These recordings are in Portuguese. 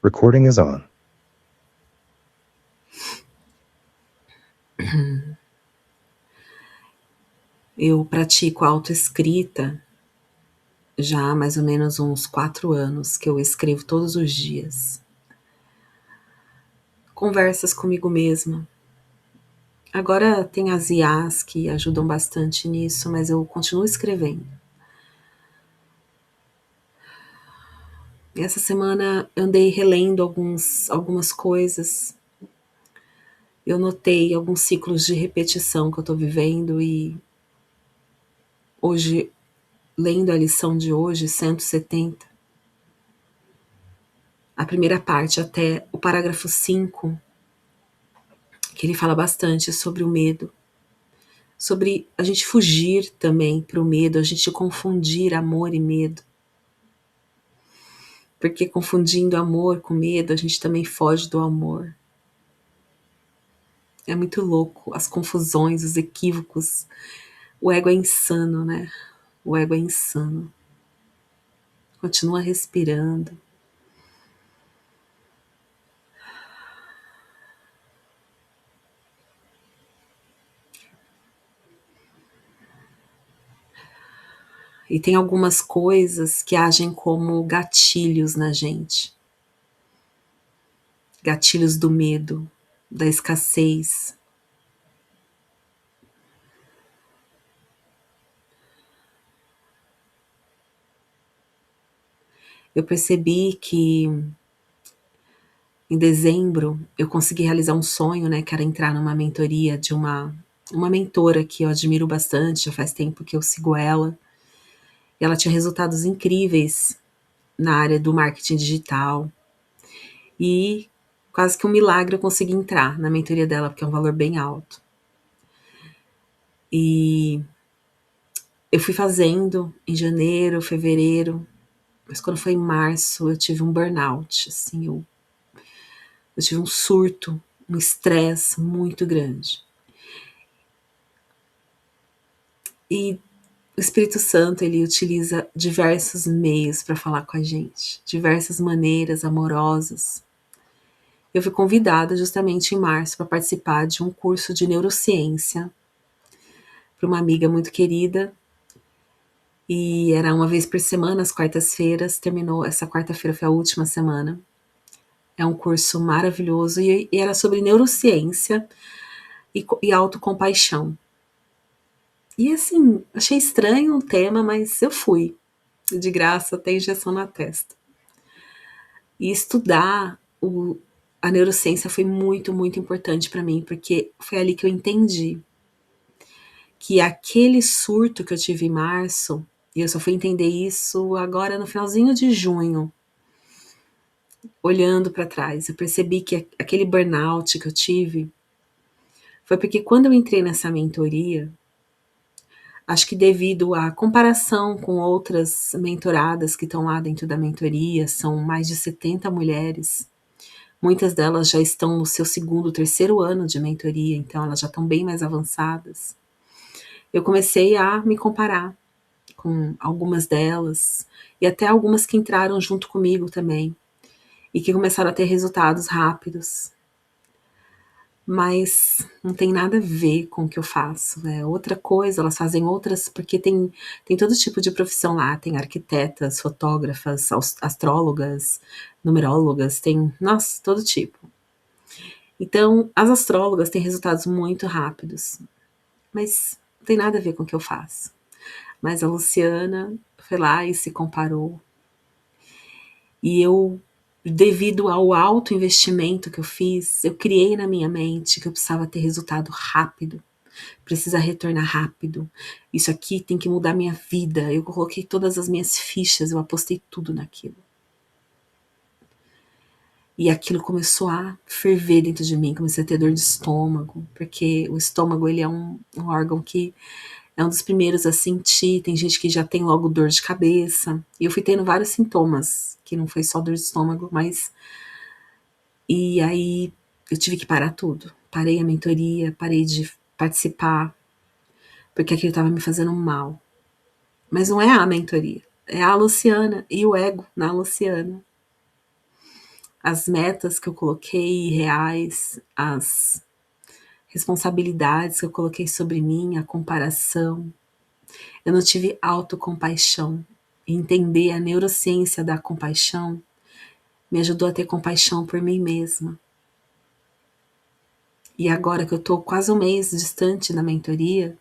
Recording is on. Eu pratico autoescrita já há mais ou menos uns 4 anos, que eu escrevo todos os dias. Conversas comigo mesma. Agora tem as IAs que ajudam bastante nisso, mas eu continuo escrevendo. E essa semana eu andei relendo algumas coisas. Eu notei alguns ciclos de repetição que eu estou vivendo e hoje, lendo a lição de hoje, 170, a primeira parte até o parágrafo 5, que ele fala bastante sobre o medo, sobre a gente fugir também para o medo, a gente confundir amor e medo. Porque confundindo amor com medo, a gente também foge do amor. É muito louco, as confusões, os equívocos. O ego é insano, né? O ego é insano. Continua respirando. E tem algumas coisas que agem como gatilhos na gente. Gatilhos do medo, da escassez. Eu percebi que em dezembro eu consegui realizar um sonho, né, que era entrar numa mentoria de uma mentora que eu admiro bastante, já faz tempo que eu sigo ela. E ela tinha resultados incríveis na área do marketing digital. E quase que um milagre eu consegui entrar na mentoria dela, porque é um valor bem alto. E eu fui fazendo em janeiro, fevereiro, mas quando foi em março eu tive um burnout, assim, eu tive um surto, um estresse muito grande. E o Espírito Santo, ele utiliza diversos meios para falar com a gente, diversas maneiras amorosas. Eu fui convidada justamente em março para participar de um curso de neurociência para uma amiga muito querida, e era uma vez por semana, às quartas-feiras. Terminou, essa quarta-feira foi a última semana. É um curso maravilhoso e era sobre neurociência e autocompaixão. E assim, achei estranho o tema, mas eu fui. De graça, até injeção na testa. E estudar a neurociência foi muito, muito importante para mim, porque foi ali que eu entendi que aquele surto que eu tive em março, e eu só fui entender isso agora no finalzinho de junho, olhando para trás, eu percebi que aquele burnout que eu tive foi porque quando eu entrei nessa mentoria, acho que devido à comparação com outras mentoradas que estão lá dentro da mentoria, são mais de 70 mulheres, muitas delas já estão no seu segundo, terceiro ano de mentoria, então elas já estão bem mais avançadas. Eu comecei a me comparar com algumas delas, e até algumas que entraram junto comigo também, e que começaram a ter resultados rápidos. Mas não tem nada a ver com o que eu faço, é outra coisa, elas fazem outras, porque tem todo tipo de profissão lá, tem arquitetas, fotógrafas, astrólogas, numerólogas, tem, nossa, todo tipo. Então, as astrólogas têm resultados muito rápidos, mas não tem nada a ver com o que eu faço. Mas a Luciana foi lá e se comparou. E eu, devido ao alto investimento que eu fiz, eu criei na minha mente que eu precisava ter resultado rápido, precisa retornar rápido. Isso aqui tem que mudar minha vida. Eu coloquei todas as minhas fichas, eu apostei tudo naquilo. E aquilo começou a ferver dentro de mim, comecei a ter dor de estômago, porque o estômago, ele é um órgão que é um dos primeiros a sentir. Tem gente que já tem logo dor de cabeça, e eu fui tendo vários sintomas, que não foi só dor de estômago, mas... E aí eu tive que parar tudo, parei a mentoria, parei de participar, porque aquilo estava me fazendo mal. Mas não é a mentoria, é a Luciana e o ego na Luciana. as metas que eu coloquei reais, as responsabilidades que eu coloquei sobre mim, a comparação. Eu não tive autocompaixão. Entender a neurociência da compaixão me ajudou a ter compaixão por mim mesma. E agora que eu estou quase um mês distante da mentoria,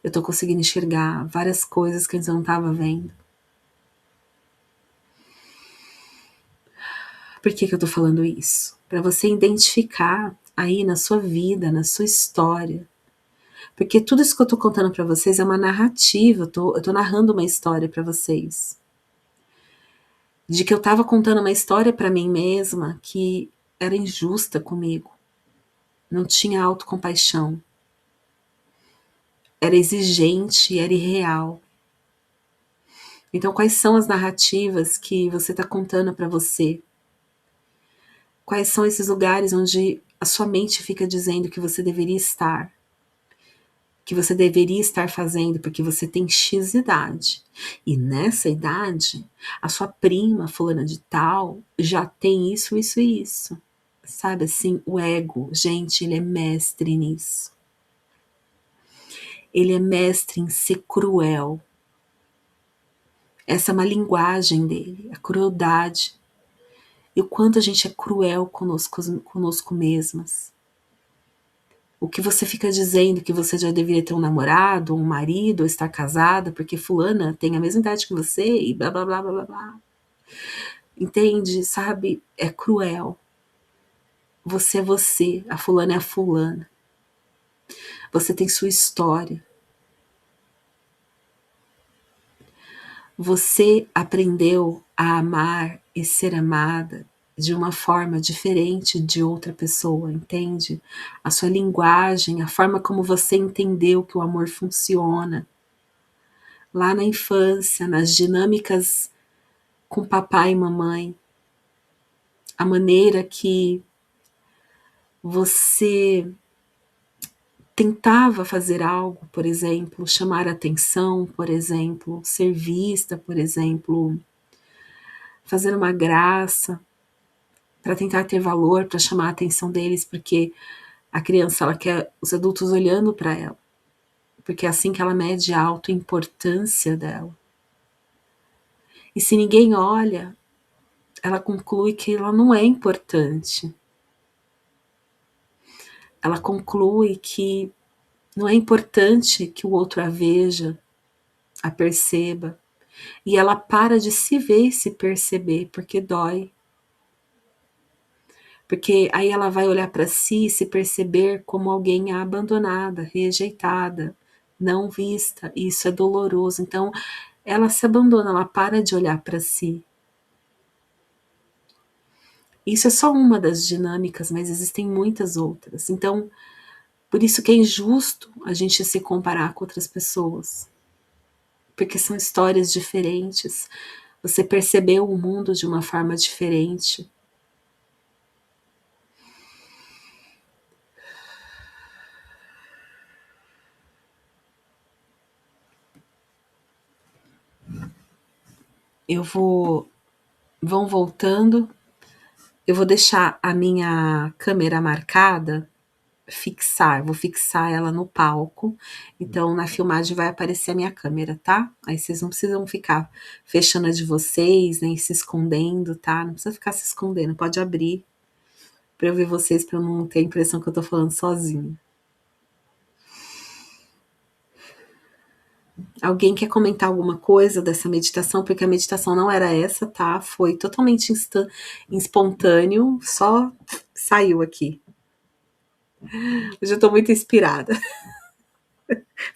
eu estou conseguindo enxergar várias coisas que antes eu não estava vendo. Por que eu estou falando isso? Para você identificar aí na sua vida, na sua história. Porque tudo isso que eu estou contando para vocês é uma narrativa, eu tô narrando uma história para vocês. De que eu estava contando uma história para mim mesma que era injusta comigo. Não tinha autocompaixão. Era exigente, era irreal. Então, quais são as narrativas que você está contando para você? Quais são esses lugares onde a sua mente fica dizendo que você deveria estar? Que você deveria estar fazendo porque você tem X idade. E nessa idade, a sua prima, fulana de tal, já tem isso, isso e isso. Sabe assim, o ego, gente, ele é mestre nisso. Ele é mestre em ser cruel. Essa é uma linguagem dele, a crueldade. E o quanto a gente é cruel conosco mesmas. O que você fica dizendo que você já deveria ter um namorado, um marido, ou estar casada, porque fulana tem a mesma idade que você e blá blá blá blá blá. Entende? Sabe? É cruel. Você é você, a fulana é a fulana. Você tem sua história. Você aprendeu a amar e ser amada de uma forma diferente de outra pessoa, entende? A sua linguagem, a forma como você entendeu que o amor funciona. Lá na infância, nas dinâmicas com papai e mamãe, a maneira que você tentava fazer algo, por exemplo, chamar atenção, por exemplo, ser vista, por exemplo, fazer uma graça, para tentar ter valor, para chamar a atenção deles, porque a criança ela quer os adultos olhando para ela, porque é assim que ela mede a autoimportância dela. E se ninguém olha, ela conclui que ela não é importante. Ela conclui que não é importante que o outro a veja, a perceba. E ela para de se ver e se perceber, porque dói. Porque aí ela vai olhar para si e se perceber como alguém abandonada, rejeitada, não vista. E isso é doloroso. Então, ela se abandona, ela para de olhar para si. Isso é só uma das dinâmicas, mas existem muitas outras. Então, por isso que é injusto a gente se comparar com outras pessoas. Porque são histórias diferentes. Você percebeu o mundo de uma forma diferente. Vão voltando. Eu vou deixar a minha câmera marcada, vou fixar ela no palco. Então, na filmagem vai aparecer a minha câmera, tá? Aí vocês não precisam ficar fechando a de vocês, nem se escondendo, tá? Não precisa ficar se escondendo, pode abrir para eu ver vocês, para eu não ter a impressão que eu tô falando sozinha. Alguém quer comentar alguma coisa dessa meditação? Porque a meditação não era essa, tá? Foi totalmente espontâneo, só saiu aqui. Hoje eu tô muito inspirada.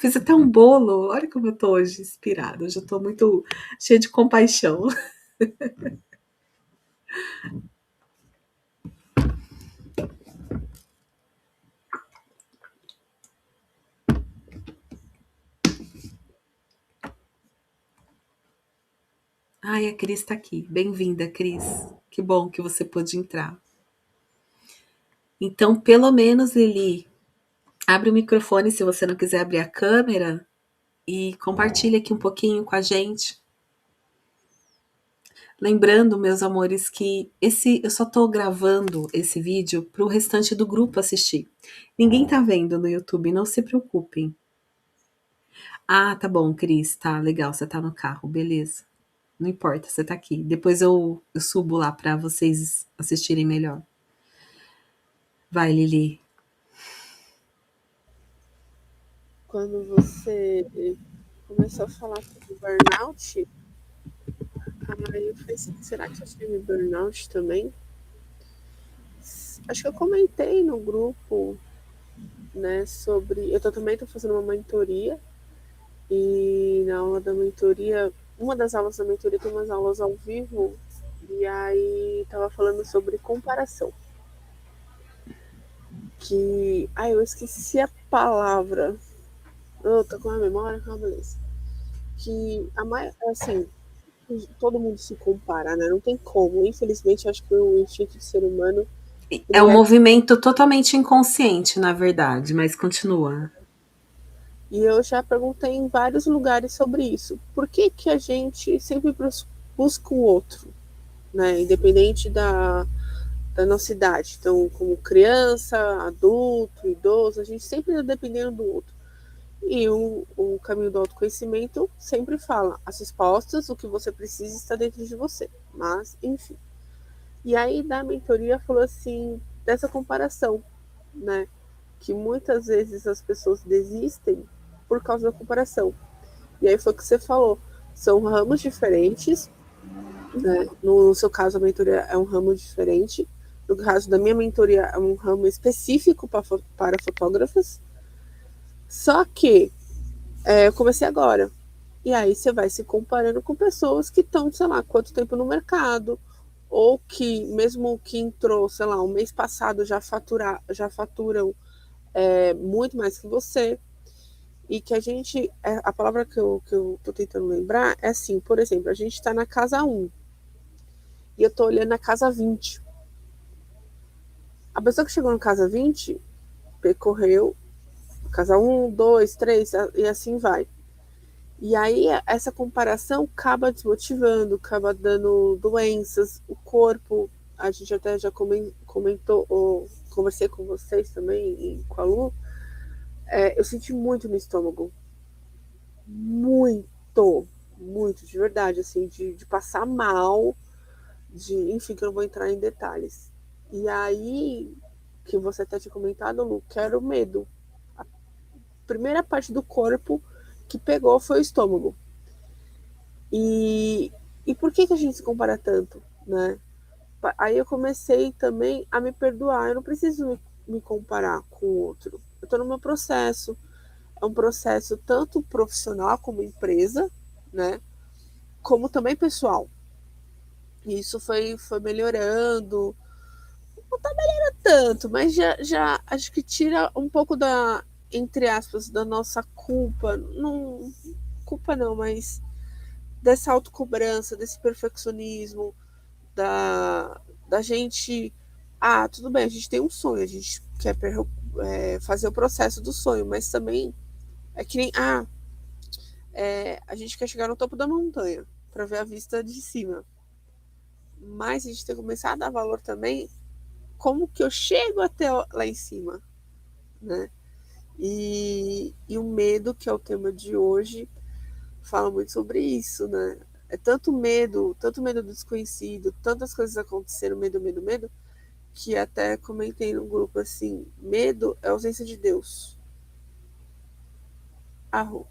Fiz até um bolo, olha como eu tô hoje inspirada. Hoje eu tô muito cheia de compaixão. Ai, a Cris tá aqui. Bem-vinda, Cris. Que bom que você pôde entrar. Então, pelo menos, Lili, abre o microfone se você não quiser abrir a câmera e compartilha aqui um pouquinho com a gente. Lembrando, meus amores, que eu só tô gravando esse vídeo para o restante do grupo assistir. Ninguém tá vendo no YouTube, não se preocupem. Ah, tá bom, Cris, tá legal, você tá no carro, beleza. Não importa, você tá aqui. Depois eu subo lá para vocês assistirem melhor. Vai, Lili. Quando você começou a falar sobre burnout, aí eu falei assim, será que eu tive burnout também? Acho que eu comentei no grupo, né, sobre... também tô fazendo uma mentoria, e na aula da mentoria, uma das aulas da mentoria tem umas aulas ao vivo, e aí tava falando sobre comparação. Que... eu esqueci a palavra. Eu tô com a memória, beleza. Que assim, todo mundo se compara, né? Não tem como. Infelizmente, acho que o instinto do ser humano É um ele é. movimento totalmente inconsciente, na verdade, mas continua. E eu já perguntei em vários lugares sobre isso. Por que, que a gente sempre busca o outro, né? Independente da nossa idade. Então, como criança, adulto, idoso, a gente sempre está dependendo do outro. E o caminho do autoconhecimento sempre fala: as respostas, o que você precisa está dentro de você. Mas, enfim. E aí, da mentoria, falou assim, dessa comparação, né? Que muitas vezes as pessoas desistem por causa da comparação. E aí foi o que você falou, são ramos diferentes, né? No seu caso, a mentoria é um ramo diferente. No caso da minha mentoria, é um ramo específico para fotógrafas. Só que eu comecei agora. E aí você vai se comparando com pessoas que estão, sei lá, quanto tempo no mercado, ou que, mesmo que entrou, sei lá, o mês passado já faturam muito mais que você. E que a gente, a palavra que eu tô tentando lembrar é assim, por exemplo, a gente está na casa 1 e eu tô olhando a casa 20. A pessoa que chegou na casa 20 percorreu casa 1, 2, 3 e assim vai. E aí essa comparação acaba desmotivando, acaba dando doenças, o corpo, a gente até já comentou, ou conversei com vocês também, e com a Lu, eu senti muito no estômago, muito, muito, de verdade, assim, de passar mal, enfim, que eu não vou entrar em detalhes. E aí, que você até tinha comentado, Lu, que era o medo. A primeira parte do corpo que pegou foi o estômago. E, e por que a gente se compara tanto, né? Aí eu comecei também a me perdoar. Eu não preciso me comparar com o outro. Eu estou no meu processo. É um processo tanto profissional como empresa, né? Como também pessoal. E isso foi melhorando. Não tá melhorando tanto, mas já acho que tira um pouco da, entre aspas, da nossa culpa. Não, culpa não, mas dessa autocobrança, desse perfeccionismo, da gente. Tudo bem, a gente tem um sonho, a gente quer fazer o processo do sonho, mas também é que nem. A gente quer chegar no topo da montanha para ver a vista de cima. Mas a gente tem que começar a dar valor também como que eu chego até lá em cima, né? E o medo, que é o tema de hoje, fala muito sobre isso, né? É tanto medo do desconhecido, tantas coisas aconteceram, medo, medo, medo, que até comentei no grupo assim, medo é ausência de Deus. Arro.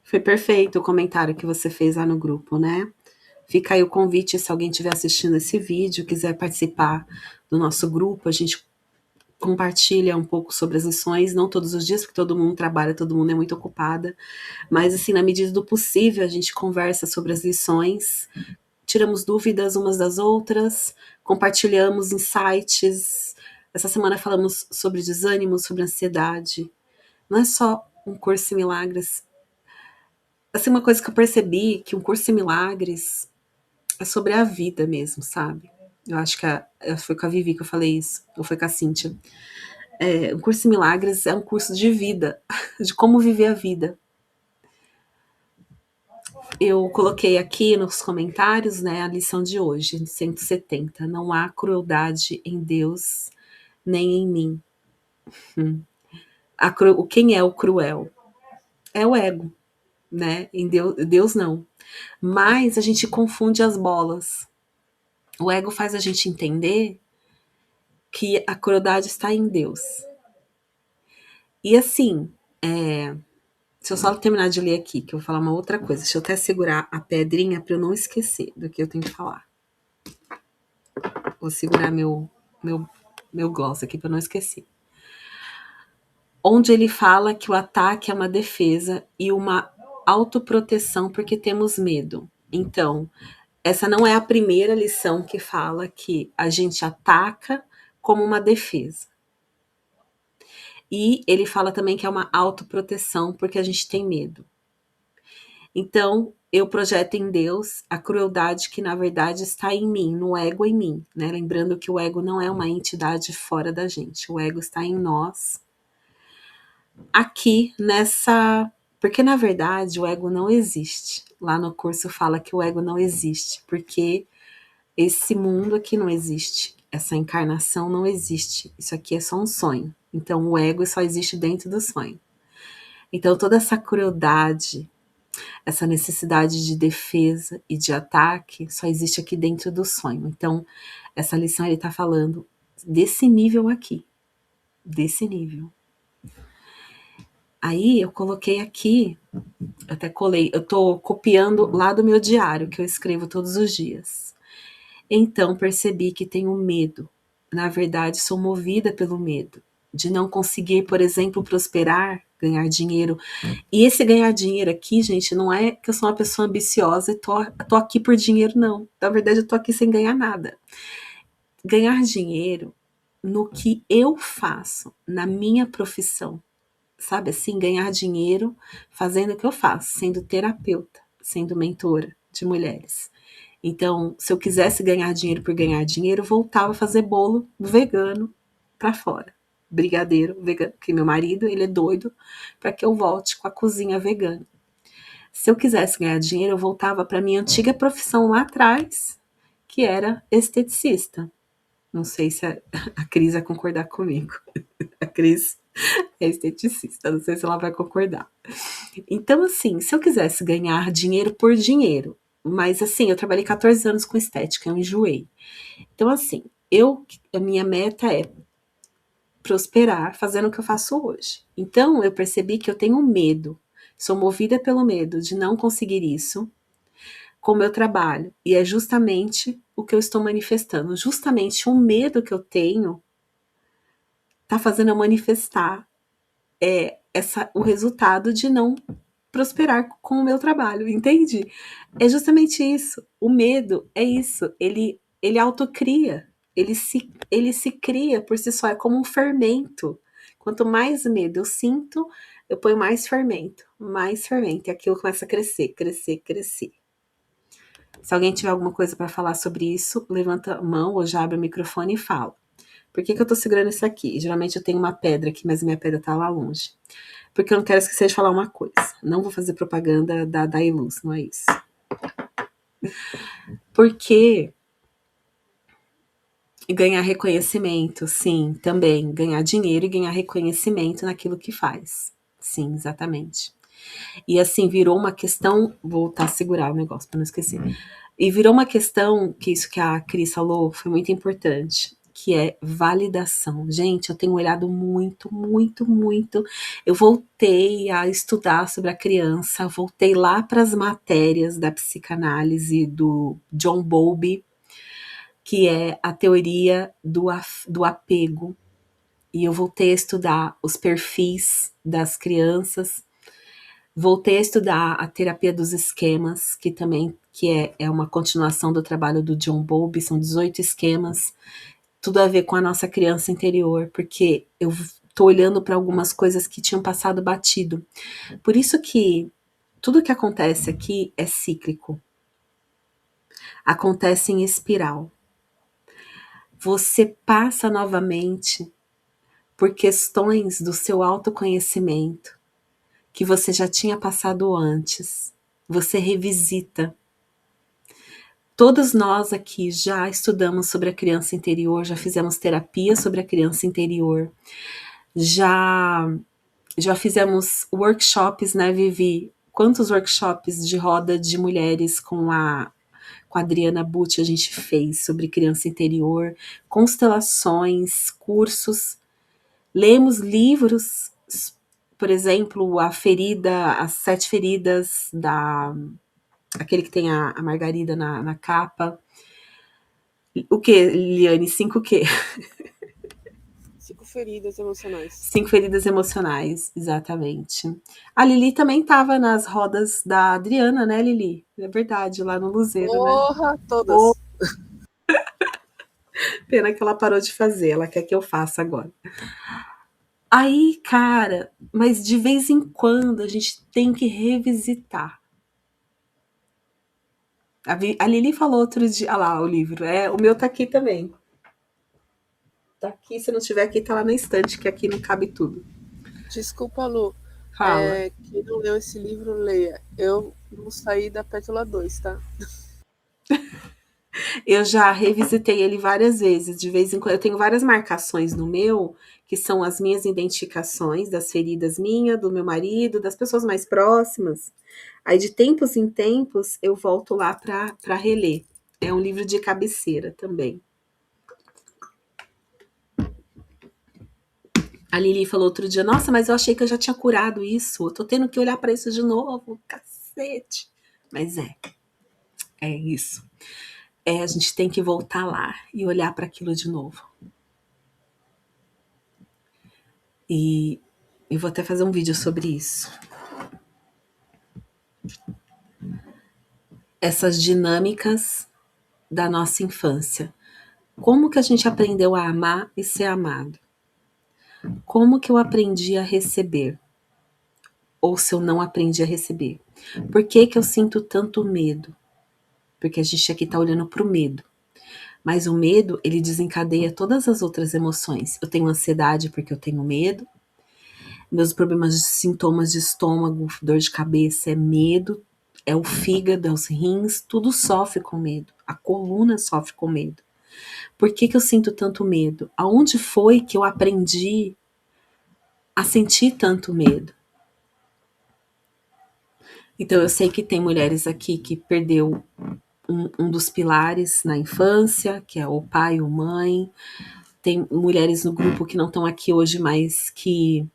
Foi perfeito o comentário que você fez lá no grupo, né? Fica aí o convite, se alguém estiver assistindo esse vídeo, quiser participar do nosso grupo, a gente compartilha um pouco sobre as lições, não todos os dias, porque todo mundo trabalha, todo mundo é muito ocupada, mas assim, na medida do possível, a gente conversa sobre as lições, tiramos dúvidas umas das outras, compartilhamos insights. Essa semana falamos sobre desânimo, sobre ansiedade. Não é só um curso em milagres. Assim, uma coisa que eu percebi, que um curso em milagres é sobre a vida mesmo, sabe? Eu acho que foi com a Vivi que eu falei isso, ou foi com a Cíntia. Um curso em milagres é um curso de vida, de como viver a vida. eu coloquei aqui nos comentários, né, a lição de hoje, 170. Não há crueldade em Deus, nem em mim. Quem é o cruel? É o ego, né? Em Deus não. Mas a gente confunde as bolas. O ego faz a gente entender que a crueldade está em Deus. E assim, se eu só terminar de ler aqui, que eu vou falar uma outra coisa. Deixa eu até segurar a pedrinha para eu não esquecer do que eu tenho que falar. Vou segurar meu gloss aqui para não esquecer. Onde ele fala que o ataque é uma defesa e uma autoproteção porque temos medo. Então, essa não é a primeira lição que fala que a gente ataca como uma defesa. E ele fala também que é uma autoproteção porque a gente tem medo. Então, eu projeto em Deus a crueldade que na verdade está em mim, no ego em mim, né? Lembrando que o ego não é uma entidade fora da gente, o ego está em nós. Aqui nessa, porque na verdade o ego não existe. Lá no curso fala que o ego não existe, porque esse mundo aqui não existe, essa encarnação não existe. Isso aqui é só um sonho. Então o ego só existe dentro do sonho. Então toda essa crueldade, essa necessidade de defesa e de ataque só existe aqui dentro do sonho. Então, essa lição ele está falando desse nível aqui, desse nível. Aí eu coloquei aqui, até colei, eu estou copiando lá do meu diário, que eu escrevo todos os dias. Então percebi que tenho medo. Na verdade, sou movida pelo medo de não conseguir, por exemplo, prosperar, ganhar dinheiro. E esse ganhar dinheiro aqui, gente, não é que eu sou uma pessoa ambiciosa e tô aqui por dinheiro, não. Na verdade, eu tô aqui sem ganhar nada. Ganhar dinheiro no que eu faço, na minha profissão. Sabe assim, ganhar dinheiro fazendo o que eu faço, sendo terapeuta, sendo mentora de mulheres. Então, se eu quisesse ganhar dinheiro por ganhar dinheiro, eu voltava a fazer bolo vegano para fora. Brigadeiro vegano, porque meu marido, ele é doido para que eu volte com a cozinha vegana. Se eu quisesse ganhar dinheiro, eu voltava para minha antiga profissão lá atrás, que era esteticista. Não sei se a Cris vai concordar comigo. A Cris é esteticista, não sei se ela vai concordar. Então, assim, se eu quisesse ganhar dinheiro por dinheiro, mas assim, eu trabalhei 14 anos com estética, eu enjoei. Então, assim, a minha meta é prosperar fazendo o que eu faço hoje. Então, eu percebi que eu tenho medo, sou movida pelo medo de não conseguir isso com o meu trabalho. E é justamente o que eu estou manifestando. Justamente o medo que eu tenho está fazendo eu manifestar o resultado de não prosperar com o meu trabalho, entende? É justamente isso. O medo é isso. Ele autocria. Ele se cria por si só. É como um fermento. Quanto mais medo eu sinto, eu ponho mais fermento. Mais fermento. E aquilo começa a crescer, crescer, crescer. Se alguém tiver alguma coisa para falar sobre isso, levanta a mão ou já abre o microfone e fala. Por que eu tô segurando isso aqui? Geralmente eu tenho uma pedra aqui, mas minha pedra tá lá longe. Porque eu não quero esquecer de falar uma coisa. Não vou fazer propaganda da Iluz, não é isso. Porque ganhar reconhecimento, sim, também. Ganhar dinheiro e ganhar reconhecimento naquilo que faz. Sim, exatamente. E assim, virou uma questão. Vou voltar a segurar o negócio para não esquecer. E virou uma questão, que isso que a Cris falou foi muito importante, que é validação. Gente, eu tenho olhado muito, muito, muito. Eu voltei a estudar sobre a criança, voltei lá para as matérias da psicanálise do John Bowlby, que é a teoria do apego. E eu voltei a estudar os perfis das crianças, voltei a estudar a terapia dos esquemas, que também é uma continuação do trabalho do John Bowlby, são 18 esquemas, tudo a ver com a nossa criança interior, porque eu tô olhando para algumas coisas que tinham passado batido. Por isso que tudo que acontece aqui é cíclico. Acontece em espiral. Você passa novamente por questões do seu autoconhecimento que você já tinha passado antes. você revisita. Todos nós aqui já estudamos sobre a criança interior, já fizemos terapia sobre a criança interior, já fizemos workshops, né, Vivi? Quantos workshops de roda de mulheres com a Adriana Butti a gente fez sobre criança interior, constelações, cursos, lemos livros, por exemplo, As Sete Feridas, aquele que tem a Margarida na capa. O que, Liane? 5 o quê? 5 feridas emocionais. 5 feridas emocionais, exatamente. A Lili também estava nas rodas da Adriana, né, Lili? É verdade, lá no Luzeiro, né? Porra, Oh, todas. pena que ela parou de fazer, ela quer que eu faça agora. Aí, cara, mas de vez em quando a gente tem que revisitar. A Lili falou outro dia, ah lá, o livro, o meu tá aqui também. Tá aqui, se não tiver aqui, tá lá na estante, que aqui não cabe tudo. Desculpa, Lu. Fala. Quem não leu esse livro, leia. Eu não saí da Pétala 2, tá? Eu já revisitei ele várias vezes, de vez em quando. Eu tenho várias marcações no meu, que são as minhas identificações das feridas minha, do meu marido, das pessoas mais próximas. Aí, de tempos em tempos, eu volto lá para reler. É um livro de cabeceira também. A Lili falou outro dia: Nossa, mas eu achei que eu já tinha curado isso. Eu tô tendo que olhar para isso de novo. Cacete. Mas é isso. A gente tem que voltar lá e olhar para aquilo de novo. E eu vou até fazer um vídeo sobre isso. Essas dinâmicas da nossa infância. Como que a gente aprendeu a amar e ser amado? Como que eu aprendi a receber? Ou se eu não aprendi a receber? Por que que eu sinto tanto medo? Porque a gente aqui está olhando para o medo. Mas o medo, ele desencadeia todas as outras emoções. Eu tenho ansiedade porque eu tenho medo. Meus problemas de sintomas de estômago, dor de cabeça, é medo. É o fígado, é os rins, tudo sofre com medo. A coluna sofre com medo. Por que que eu sinto tanto medo? Aonde foi que eu aprendi a sentir tanto medo? Então eu sei que tem mulheres aqui que perdeu um dos pilares na infância, que é o pai ou mãe. Tem mulheres no grupo que não estão aqui hoje, mas que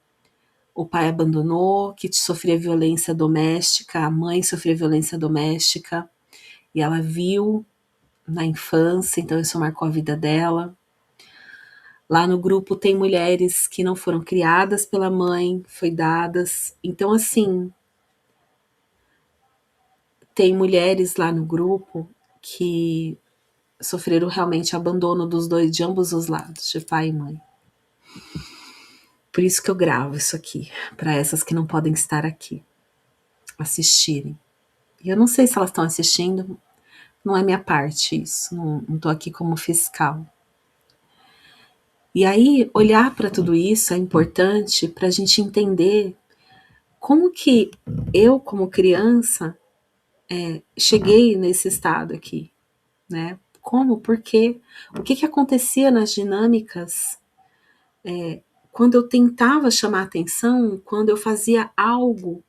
o pai abandonou, que sofria violência doméstica, a mãe sofria violência doméstica, e ela viu na infância, então isso marcou a vida dela. Lá no grupo tem mulheres que não foram criadas pela mãe, foi dadas. Então, assim, tem mulheres lá no grupo que sofreram realmente abandono dos dois, de ambos os lados, de pai e mãe. Por isso que eu gravo isso aqui, para essas que não podem estar aqui, assistirem. E eu não sei se elas estão assistindo, não é minha parte isso, não tô aqui como fiscal. E aí, olhar para tudo isso é importante para a gente entender como que eu, como criança, cheguei nesse estado aqui, né? Como? Por quê? O que que acontecia nas dinâmicas quando eu tentava chamar atenção, quando eu fazia algo?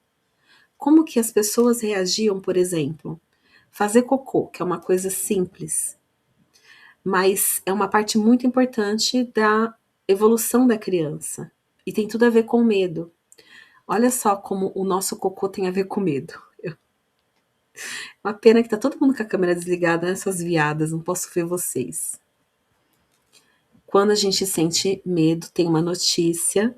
Como que as pessoas reagiam, por exemplo? Fazer cocô, que é uma coisa simples, mas é uma parte muito importante da evolução da criança e tem tudo a ver com medo. Olha só como o nosso cocô tem a ver com medo. Uma pena que tá todo mundo com a câmera desligada, né, suas viadas, não posso ver vocês. Quando a gente sente medo, tem uma notícia.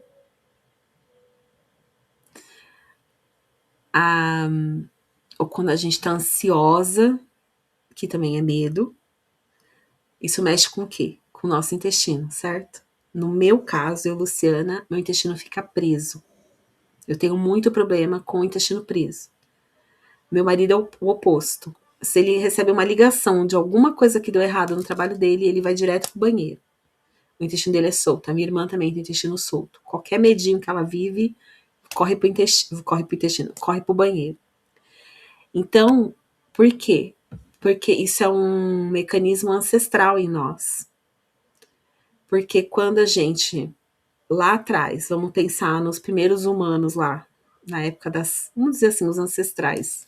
Ou quando a gente tá ansiosa, que também é medo. Isso mexe com o quê? Com o nosso intestino, certo? No meu caso, eu, Luciana, meu intestino fica preso. Eu tenho muito problema com o intestino preso. Meu marido é o oposto. Se ele recebe uma ligação de alguma coisa que deu errado no trabalho dele, ele vai direto pro banheiro. O intestino dele é solto. A minha irmã também tem intestino solto. Qualquer medinho que ela vive, corre pro intestino, corre pro banheiro. Então, por quê? Porque isso é um mecanismo ancestral em nós. Porque quando a gente, lá atrás, vamos pensar nos primeiros humanos lá, na época vamos dizer assim, os ancestrais,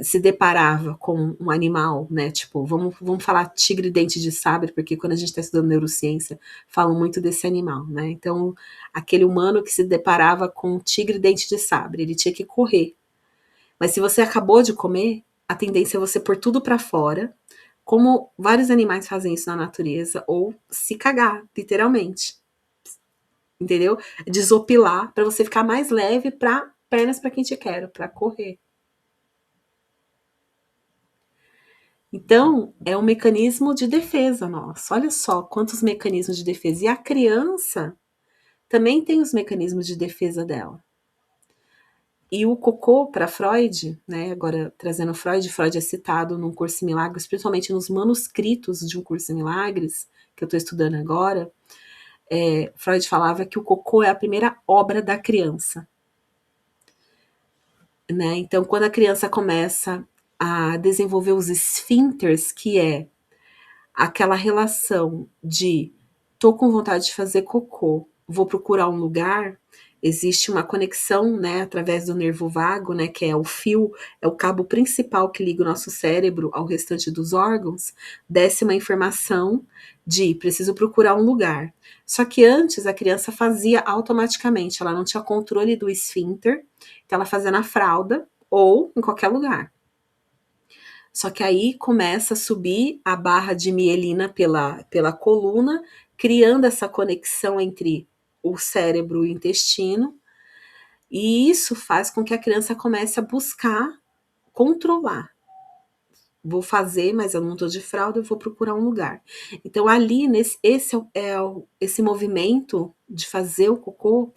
se deparava com um animal, né? Tipo, vamos falar tigre dente de sabre, porque quando a gente está estudando neurociência, falam muito desse animal, né? Então, aquele humano que se deparava com um tigre dente de sabre, ele tinha que correr. Mas se você acabou de comer, a tendência é você pôr tudo para fora, como vários animais fazem isso na natureza, ou se cagar, literalmente. Entendeu? Desopilar para você ficar mais leve para pernas para quem te quer, para correr. Então, é um mecanismo de defesa nosso. Olha só quantos mecanismos de defesa. E a criança também tem os mecanismos de defesa dela. E o cocô, para Freud, né, agora trazendo Freud é citado num Curso em Milagres, principalmente nos manuscritos de um Curso em Milagres, que eu estou estudando agora. Freud falava que o cocô é a primeira obra da criança. Né? Então, quando a criança começa a desenvolver os esfíncteres, que é aquela relação de tô com vontade de fazer cocô, vou procurar um lugar, existe uma conexão, né, através do nervo vago, né, que é o fio, é o cabo principal que liga o nosso cérebro ao restante dos órgãos, desce uma informação de preciso procurar um lugar. Só que antes a criança fazia automaticamente, ela não tinha controle do esfíncter, então ela fazia na fralda ou em qualquer lugar. Só que aí começa a subir a barra de mielina pela coluna, criando essa conexão entre o cérebro e o intestino, e isso faz com que a criança comece a buscar controlar. Vou fazer, mas eu não estou de fralda, eu vou procurar um lugar. Então, ali, esse movimento de fazer o cocô,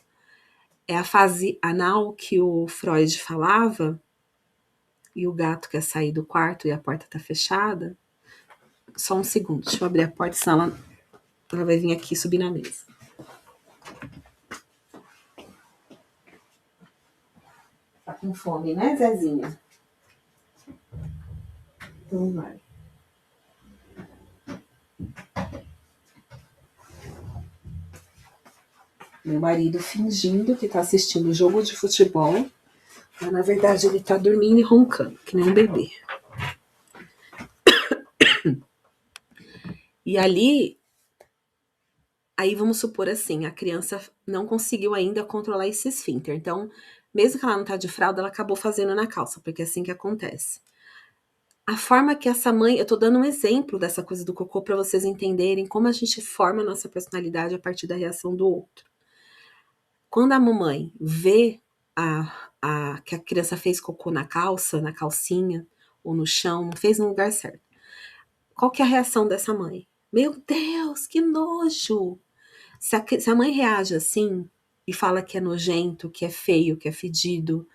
é a fase anal que o Freud falava, e o gato quer sair do quarto e a porta está fechada. Só um segundo, deixa eu abrir a porta, senão ela vai vir aqui subir na mesa. Tá com fome, né, Zezinha? Então vai. Meu marido fingindo que tá assistindo jogo de futebol, mas na verdade ele tá dormindo e roncando, que nem um bebê. E aí vamos supor assim, a criança não conseguiu ainda controlar esse esfíncter. Então, mesmo que ela não tá de fralda, ela acabou fazendo na calça, porque é assim que acontece. A forma que essa mãe, eu tô dando um exemplo dessa coisa do cocô para vocês entenderem como a gente forma a nossa personalidade a partir da reação do outro. Quando a mamãe vê que a criança fez cocô na calça, na calcinha, ou no chão, não fez no lugar certo, qual que é a reação dessa mãe? Meu Deus, que nojo! Se a mãe reage assim e fala que é nojento, que é feio, que é fedido,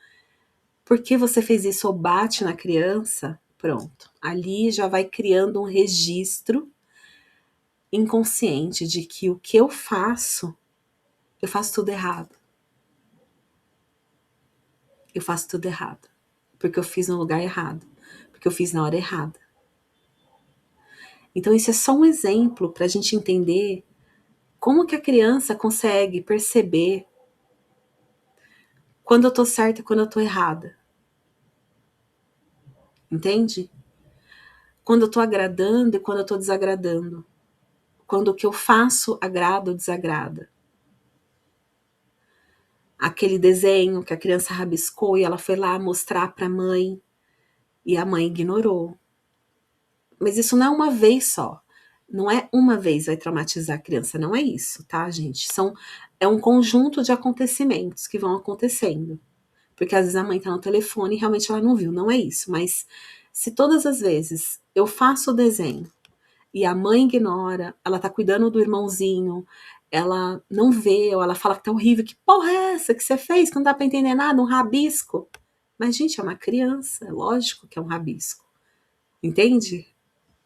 por que você fez isso ou bate na criança? Pronto. Ali já vai criando um registro inconsciente de que o que eu faço tudo errado. Eu faço tudo errado. Porque eu fiz no lugar errado. Porque eu fiz na hora errada. Então isso é só um exemplo para a gente entender como que a criança consegue perceber quando eu tô certa e quando eu tô errada. Entende? Quando eu tô agradando e quando eu tô desagradando. Quando o que eu faço agrada ou desagrada. Aquele desenho que a criança rabiscou e ela foi lá mostrar para a mãe e a mãe ignorou. Mas isso não é uma vez só. Não é uma vez vai traumatizar a criança, não é isso, tá, gente? É um conjunto de acontecimentos que vão acontecendo. Porque às vezes a mãe tá no telefone e realmente ela não viu, não é isso. Mas se todas as vezes eu faço o desenho e a mãe ignora, ela tá cuidando do irmãozinho, ela não vê, ou ela fala que tá horrível, que porra é essa que você fez, que não dá pra entender nada, um rabisco. Mas, gente, é uma criança, é lógico que é um rabisco. Entende?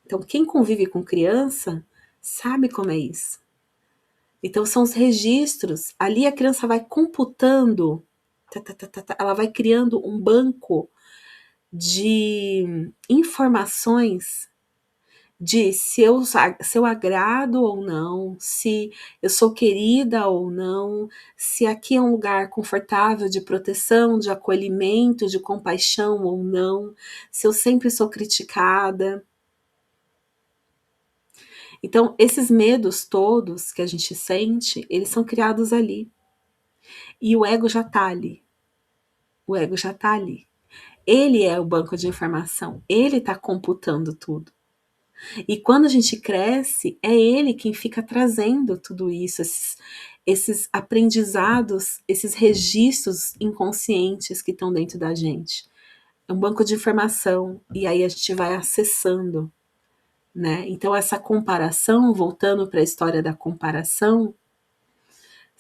Então, quem convive com criança sabe como é isso. Então, são os registros. Ali a criança vai computando, ela vai criando um banco de informações de se eu agrado ou não, se eu sou querida ou não, se aqui é um lugar confortável de proteção, de acolhimento, de compaixão ou não, se eu sempre sou criticada. Então, esses medos todos que a gente sente, eles são criados ali. E o ego já tá ali. O ego já tá ali. Ele é o banco de informação, ele está computando tudo. E quando a gente cresce, é ele quem fica trazendo tudo isso, esses aprendizados, esses registros inconscientes que estão dentro da gente. É um banco de informação, e aí a gente vai acessando, né? Então, essa comparação, voltando para a história da comparação,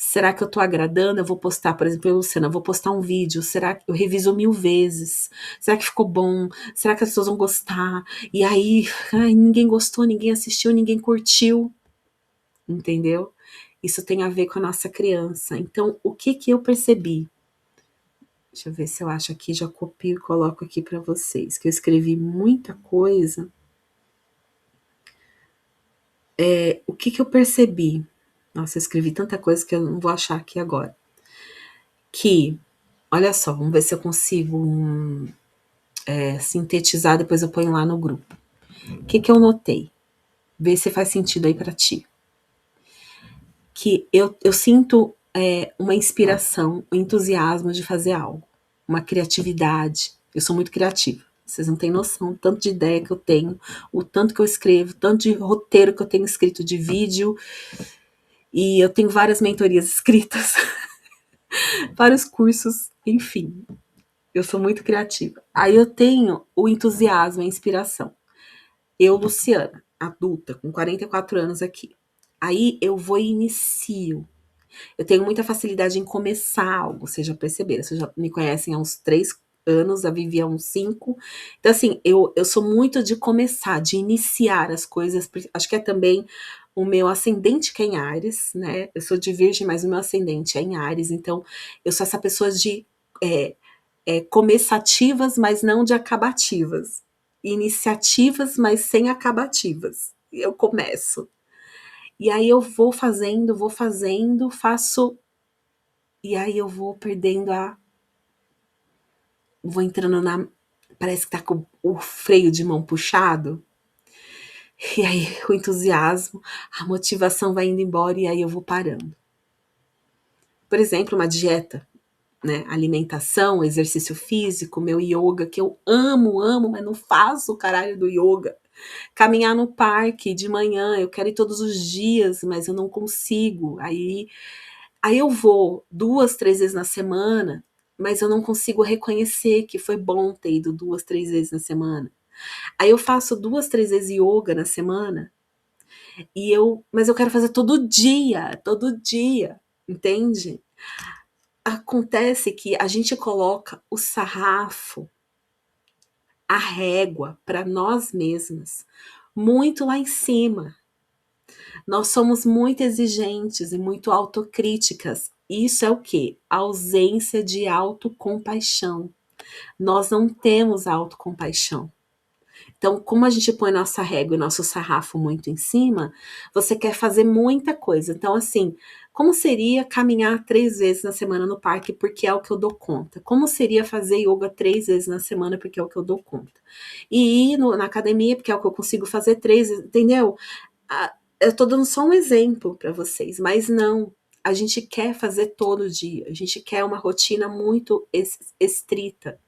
será que eu estou agradando? Eu vou postar, por exemplo, eu, Luciana, eu vou postar um vídeo. Será que eu reviso 1000 vezes? Será que ficou bom? Será que as pessoas vão gostar? E aí, ai, ninguém gostou, ninguém assistiu, ninguém curtiu. Entendeu? Isso tem a ver com a nossa criança. Então, o que que eu percebi? Deixa eu ver se eu acho aqui, já copio e coloco aqui para vocês, que eu escrevi muita coisa. O que que eu percebi? Nossa, eu escrevi tanta coisa que eu não vou achar aqui agora. Que, olha só, vamos ver se eu consigo sintetizar, depois eu ponho lá no grupo. O que que eu notei? Vê se faz sentido aí para ti. Que eu sinto uma inspiração, um entusiasmo de fazer algo, uma criatividade. Eu sou muito criativa. Vocês não têm noção do tanto de ideia que eu tenho, o tanto que eu escrevo, o tanto de roteiro que eu tenho escrito de vídeo. E eu tenho várias mentorias escritas, vários cursos, enfim. Eu sou muito criativa. Aí eu tenho o entusiasmo, a inspiração. Eu, Luciana, adulta, com 44 anos aqui. Aí eu vou e inicio. Eu tenho muita facilidade em começar algo, vocês já perceberam. Vocês já me conhecem há uns 3 anos, a Vivi há uns 5. Então, assim, eu sou muito de começar, de iniciar as coisas. Acho que é também o meu ascendente que é em Áries, né? Eu sou de Virgem, mas o meu ascendente é em Áries. Então, eu sou essa pessoa de começativas, mas não de acabativas. Iniciativas, mas sem acabativas. Eu começo. E aí eu vou fazendo, faço. E aí eu vou perdendo Vou entrando na. Parece que tá com o freio de mão puxado. E aí o entusiasmo, a motivação vai indo embora e aí eu vou parando. Por exemplo, uma dieta, né? Alimentação, exercício físico, meu yoga, que eu amo, amo, mas não faço o caralho do yoga. Caminhar no parque de manhã, eu quero ir todos os dias, mas eu não consigo. Aí eu vou 2, 3 vezes na semana, mas eu não consigo reconhecer que foi bom ter ido 2, 3 vezes na semana. Aí eu faço 2, 3 vezes yoga na semana, mas eu quero fazer todo dia, entende? Acontece que a gente coloca o sarrafo, a régua para nós mesmas, muito lá em cima. Nós somos muito exigentes e muito autocríticas. Isso é o quê? A ausência de autocompaixão. Nós não temos autocompaixão. Então, como a gente põe nossa régua e nosso sarrafo muito em cima, você quer fazer muita coisa. Então, assim, como seria caminhar 3 vezes na semana no parque, porque é o que eu dou conta? Como seria fazer yoga 3 vezes na semana, porque é o que eu dou conta? E ir na academia, porque é o que eu consigo fazer 3 vezes, entendeu? Eu tô dando só um exemplo para vocês, mas não. A gente quer fazer todo dia, a gente quer uma rotina muito estrita.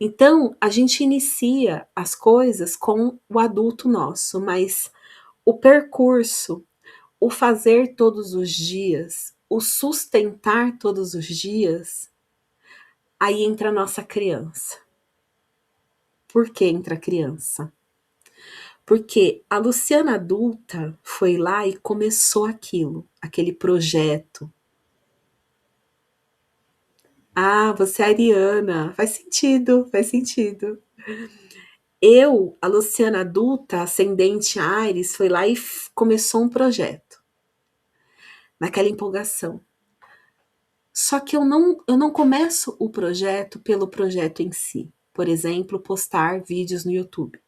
Então, a gente inicia as coisas com o adulto nosso, mas o percurso, o fazer todos os dias, o sustentar todos os dias, aí entra a nossa criança. Por que entra a criança? Porque a Luciana adulta foi lá e começou aquilo, aquele projeto. Ah, você é ariana. Faz sentido, faz sentido. Eu, a Luciana adulta, ascendente Ares, foi lá e começou um projeto. Naquela empolgação. Só que eu não começo o projeto pelo projeto em si. por exemplo, postar vídeos no YouTube.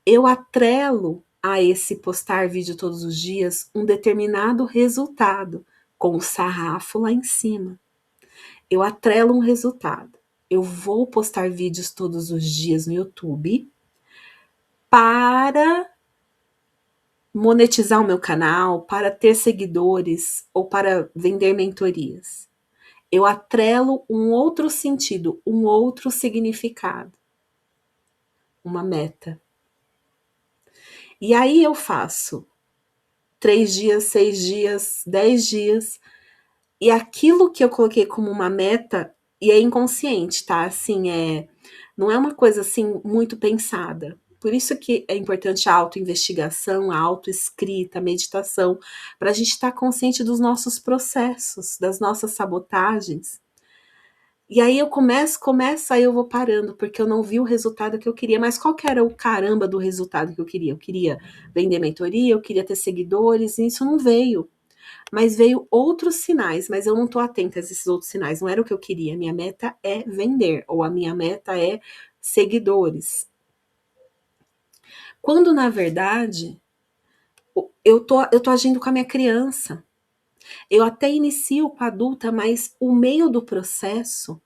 Eu atrelo a esse postar vídeo todos os dias um determinado resultado, com o sarrafo lá em cima. Eu atrelo um resultado. Eu vou postar vídeos todos os dias no YouTube para monetizar o meu canal, para ter seguidores ou para vender mentorias. Eu atrelo um outro sentido, um outro significado, uma meta. E aí eu faço 3 dias, 6 dias, 10 dias, e aquilo que eu coloquei como uma meta, e é inconsciente, tá? Assim, não é uma coisa assim muito pensada. Por isso que é importante a autoinvestigação, a autoescrita, a meditação, para a gente estar consciente dos nossos processos, das nossas sabotagens. E aí eu começo, aí eu vou parando, porque eu não vi o resultado que eu queria. Mas qual que era o caramba do resultado que eu queria? Eu queria vender mentoria, eu queria ter seguidores, e isso não veio. Mas veio outros sinais, mas eu não estou atenta a esses outros sinais. Não era o que eu queria. Minha meta é vender, ou a minha meta é seguidores. Quando, na verdade, eu tô agindo com a minha criança. Eu até inicio com a adulta, mas o meio do processo,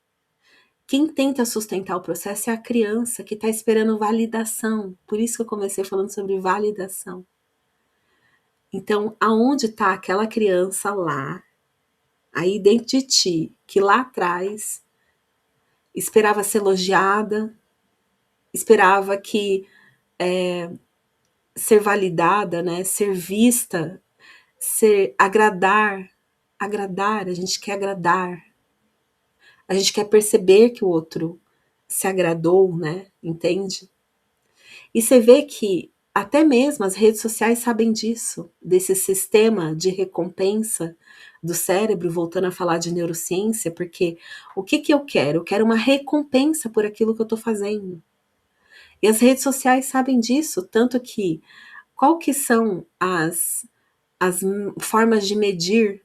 quem tenta sustentar o processo é a criança, que está esperando validação. Por isso que eu comecei falando sobre validação. Então, aonde está aquela criança lá, aí dentro de ti, que lá atrás esperava ser elogiada, esperava que ser validada, né, ser vista, ser agradar, a gente quer agradar, a gente quer perceber que o outro se agradou, né, entende? E você vê que até mesmo as redes sociais sabem disso, desse sistema de recompensa do cérebro, voltando a falar de neurociência, porque o que que eu quero? Eu quero uma recompensa por aquilo que eu estou fazendo. E as redes sociais sabem disso, tanto que qual que são as formas de medir,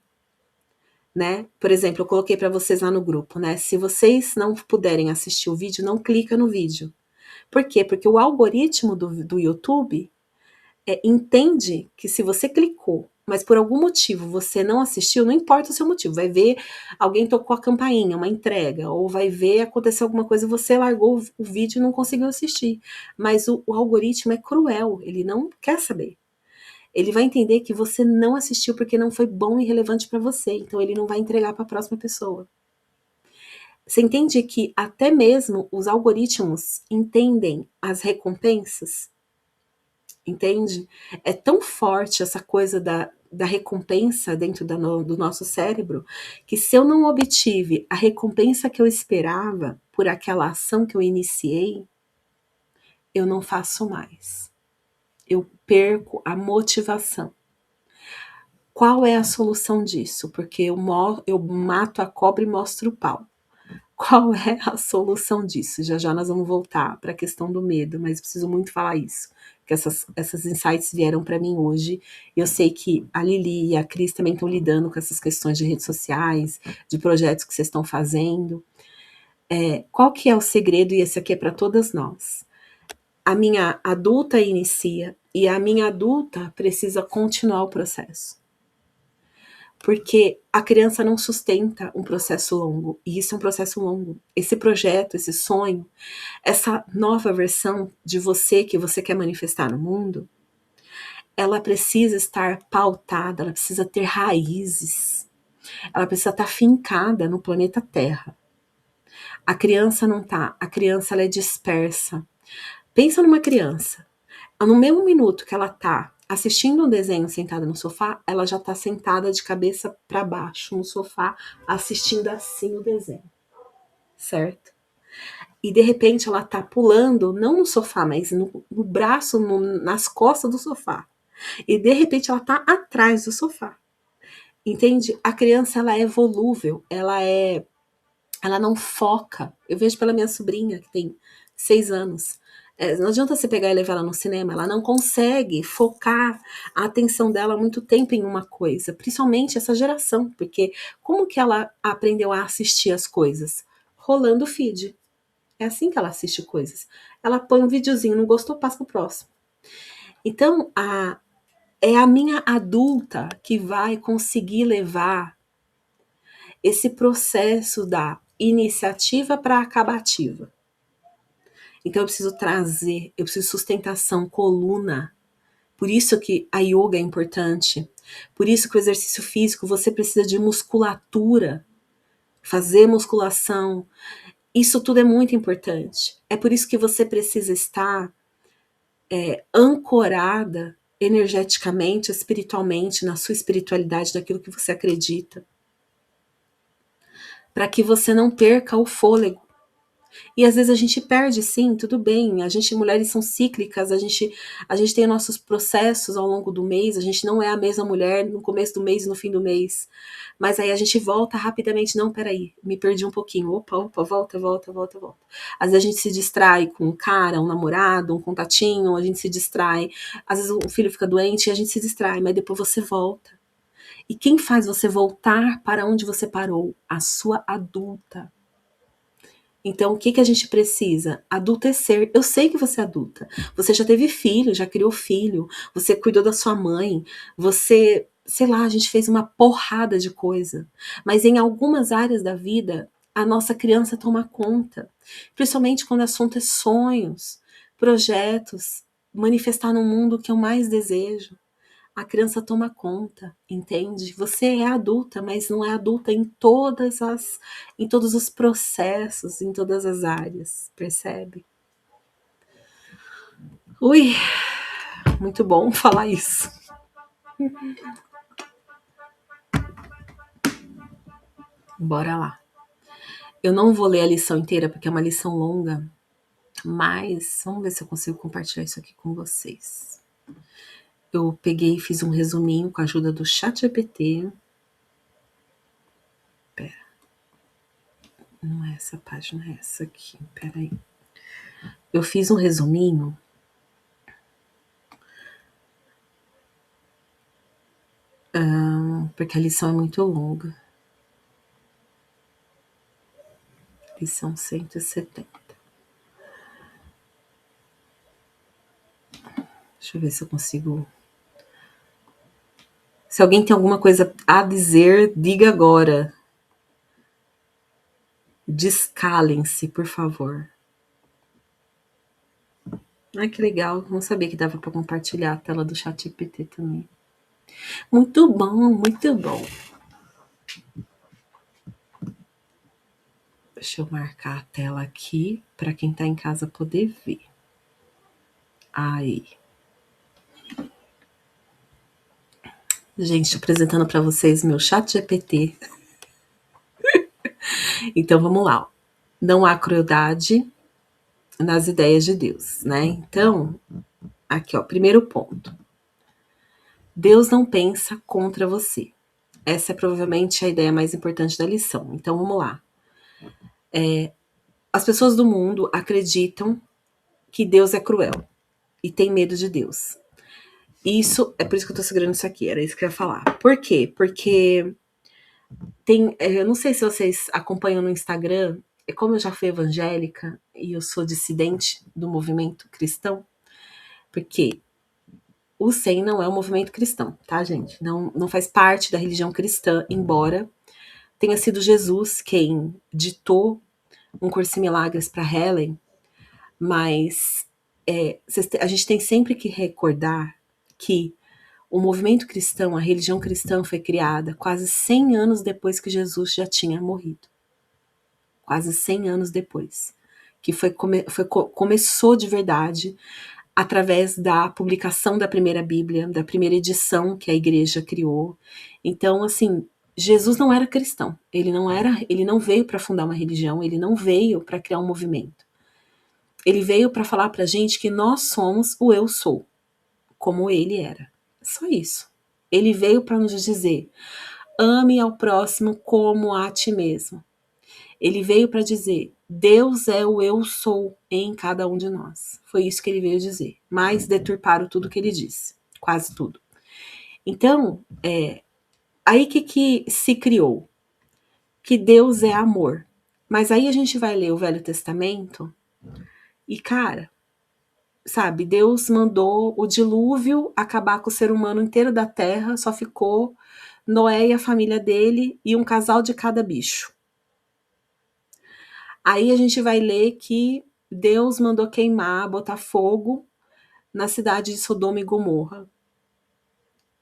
né? Por exemplo, eu coloquei para vocês lá no grupo, né? Se vocês não puderem assistir o vídeo, não clica no vídeo. Por quê? Porque o algoritmo do YouTube entende que se você clicou, mas por algum motivo você não assistiu, não importa o seu motivo, vai ver alguém tocou a campainha, uma entrega, ou vai ver acontecer alguma coisa e você largou o vídeo e não conseguiu assistir. Mas o algoritmo é cruel, ele não quer saber. Ele vai entender que você não assistiu porque não foi bom e relevante para você, então ele não vai entregar para a próxima pessoa. Você entende que até mesmo os algoritmos entendem as recompensas? Entende? É tão forte essa coisa da recompensa dentro do nosso cérebro, que se eu não obtive a recompensa que eu esperava por aquela ação que eu iniciei, eu não faço mais. Eu perco a motivação. Qual é a solução disso? Porque eu mato a cobra e mostro o pau. Qual é a solução disso? Já já nós vamos voltar para a questão do medo, mas preciso muito falar isso, que essas insights vieram para mim hoje. Eu sei que a Lili e a Cris também estão lidando com essas questões de redes sociais, de projetos que vocês estão fazendo. Qual que é o segredo? E esse aqui é para todas nós. A minha adulta inicia e a minha adulta precisa continuar o processo. Porque a criança não sustenta um processo longo, e isso é um processo longo. Esse projeto, esse sonho, essa nova versão de você que você quer manifestar no mundo, ela precisa estar pautada, ela precisa ter raízes, ela precisa estar fincada no planeta Terra. A criança não tá, a criança ela é dispersa. Pensa numa criança, no mesmo minuto que ela tá assistindo um desenho sentada no sofá, ela já tá sentada de cabeça para baixo no sofá, assistindo assim o desenho, certo? E de repente ela tá pulando, não no sofá, mas no braço, nas costas do sofá. E de repente ela tá atrás do sofá. Entende? A criança ela é volúvel, ela não foca. Eu vejo pela minha sobrinha, que tem 6 anos. Não adianta você pegar e levar ela no cinema, ela não consegue focar a atenção dela muito tempo em uma coisa, principalmente essa geração, porque como que ela aprendeu a assistir as coisas? Rolando o feed. É assim que ela assiste coisas. Ela põe um videozinho, não gostou, passa pro próximo. Então, é a minha adulta que vai conseguir levar esse processo da iniciativa para a acabativa. Então, eu preciso trazer, eu preciso sustentação, coluna. Por isso que a yoga é importante. Por isso que o exercício físico, você precisa de musculatura, fazer musculação. Isso tudo é muito importante. É por isso que você precisa estar ancorada energeticamente, espiritualmente, na sua espiritualidade, daquilo que você acredita. Para que você não perca o fôlego. E às vezes a gente perde, sim, tudo bem. A gente, mulheres são cíclicas, a gente tem nossos processos ao longo do mês, a gente não é a mesma mulher no começo do mês e no fim do mês. Mas aí a gente volta rapidamente, não, peraí, me perdi um pouquinho. Opa, volta. Às vezes a gente se distrai com um cara, um namorado, um contatinho, a gente se distrai. Às vezes o filho fica doente e a gente se distrai, mas depois você volta. E quem faz você voltar para onde você parou? A sua adulta. Então, o que a gente precisa? Adultecer. Eu sei que você é adulta. Você já teve filho, já criou filho. Você cuidou da sua mãe. Você, sei lá, a gente fez uma porrada de coisa. Mas em algumas áreas da vida, a nossa criança toma conta. Principalmente quando o assunto é sonhos, projetos, manifestar no mundo que eu mais desejo. A criança toma conta, entende? Você é adulta, mas não é adulta em todos os processos, em todas as áreas, percebe? Ui, muito bom falar isso. Bora lá. Eu não vou ler a lição inteira porque é uma lição longa, mas vamos ver se eu consigo compartilhar isso aqui com vocês. Eu peguei e fiz um resuminho com a ajuda do ChatGPT. Pera. Não é essa página, é essa aqui. Pera aí. Eu fiz um resuminho porque a lição é muito longa. Lição 170. Deixa eu ver se eu consigo. Se alguém tem alguma coisa a dizer, diga agora. Descalem-se, por favor. Ai, que legal. Não sabia que dava para compartilhar a tela do ChatGPT também. Muito bom, muito bom. Deixa eu marcar a tela aqui para quem está em casa poder ver. Aí. Gente, apresentando para vocês meu ChatGPT. Então vamos lá. Não há crueldade nas ideias de Deus, né? Então, aqui ó, primeiro ponto. Deus não pensa contra você. Essa é provavelmente a ideia mais importante da lição. Então vamos lá. As pessoas do mundo acreditam que Deus é cruel e tem medo de Deus. Isso é por isso que eu tô segurando isso aqui, era isso que eu ia falar. Por quê? Porque eu não sei se vocês acompanham no Instagram, como eu já fui evangélica e eu sou dissidente do movimento cristão, porque o SEM não é um movimento cristão, tá, gente? Não faz parte da religião cristã, embora tenha sido Jesus quem ditou um curso em milagres para Helen, mas a gente tem sempre que recordar que o movimento cristão, a religião cristã foi criada quase 100 anos depois que Jesus já tinha morrido. Quase 100 anos depois. Que começou de verdade através da publicação da primeira Bíblia, da primeira edição que a igreja criou. Então, assim, Jesus não era cristão. Ele não veio para fundar uma religião, ele não veio para criar um movimento. Ele veio para falar pra gente que nós somos o eu sou, como ele era. Só isso. Ele veio para nos dizer: ame ao próximo como a ti mesmo. Ele veio para dizer: Deus é o eu sou em cada um de nós. Foi isso que ele veio dizer. Mas deturparam tudo que ele disse. Quase tudo. Então, aí que se criou? Que Deus é amor. Mas aí a gente vai ler o Velho Testamento e, cara, sabe, Deus mandou o dilúvio acabar com o ser humano inteiro da terra, só ficou Noé e a família dele e um casal de cada bicho. Aí a gente vai ler que Deus mandou queimar, botar fogo na cidade de Sodoma e Gomorra.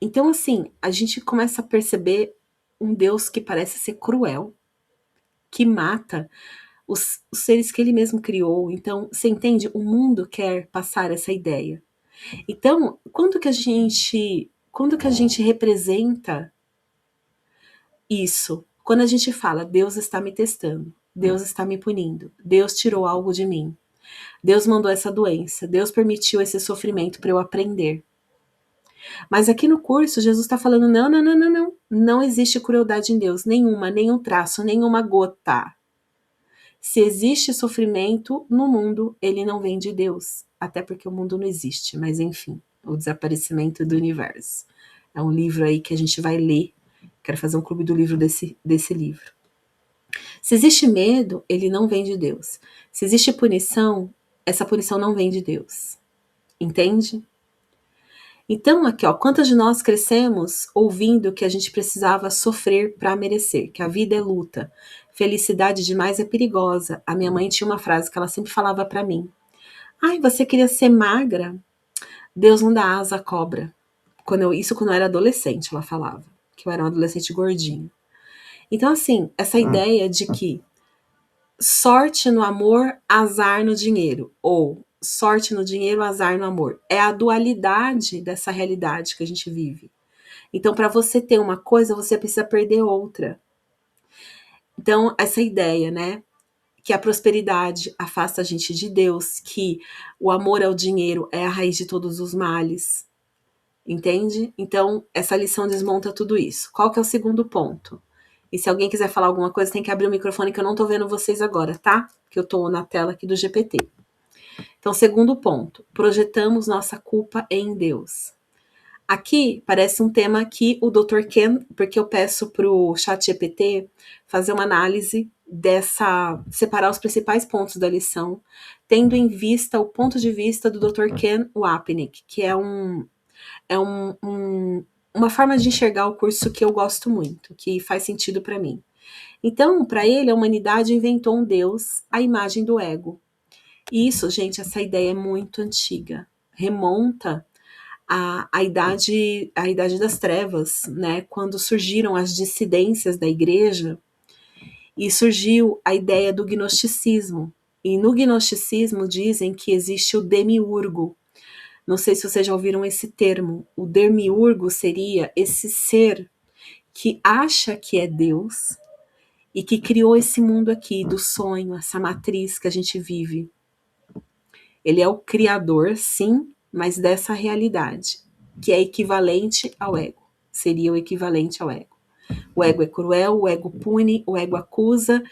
Então, assim, a gente começa a perceber um Deus que parece ser cruel, que mata os seres que ele mesmo criou. Então, você entende? O mundo quer passar essa ideia. Então, quando que a gente representa isso? Quando a gente fala, Deus está me testando, Deus está me punindo, Deus tirou algo de mim, Deus mandou essa doença, Deus permitiu esse sofrimento para eu aprender. Mas aqui no curso, Jesus está falando, não, não, não, não, não. Não existe crueldade em Deus, nenhuma, nenhum traço, nenhuma gota. Se existe sofrimento no mundo, ele não vem de Deus. Até porque o mundo não existe, mas enfim, o desaparecimento do universo. É um livro aí que a gente vai ler. Quero fazer um clube do livro desse livro. Se existe medo, ele não vem de Deus. Se existe punição, essa punição não vem de Deus. Entende? Então, aqui, ó, quantas de nós crescemos ouvindo que a gente precisava sofrer para merecer, que a vida é luta, felicidade demais é perigosa. A minha mãe tinha uma frase que ela sempre falava para mim. Ai, você queria ser magra? Deus não dá asa à cobra. Isso quando eu era adolescente, ela falava, que eu era um adolescente gordinho. Então, assim, essa ideia de que sorte no amor, azar no dinheiro, ou sorte no dinheiro, azar no amor, é a dualidade dessa realidade que a gente vive. Então, para você ter uma coisa, você precisa perder outra. Então, essa ideia, né, que a prosperidade afasta a gente de Deus, que o amor ao dinheiro é a raiz de todos os males, entende? Então, essa lição desmonta tudo isso. Qual que é o segundo ponto? E se alguém quiser falar alguma coisa, tem que abrir o microfone que eu não tô vendo vocês agora, tá? Que eu tô na tela aqui do GPT. Então, segundo ponto, projetamos nossa culpa em Deus. Aqui parece um tema que o Dr. Ken, porque eu peço para o ChatGPT fazer uma análise separar os principais pontos da lição, tendo em vista o ponto de vista do Dr. Ken Wapnick, que é uma forma de enxergar o curso que eu gosto muito, que faz sentido para mim. Então, para ele, a humanidade inventou um Deus à imagem do ego. E isso, gente, essa ideia é muito antiga. Remonta à idade das trevas, né? Quando surgiram as dissidências da igreja e surgiu a ideia do gnosticismo. E no gnosticismo dizem que existe o demiurgo. Não sei se vocês já ouviram esse termo. O demiurgo seria esse ser que acha que é Deus e que criou esse mundo aqui do sonho, essa matriz que a gente vive. Ele é o criador, sim, mas dessa realidade, que é equivalente ao ego. Seria o equivalente ao ego. O ego é cruel, o ego pune, o ego acusa,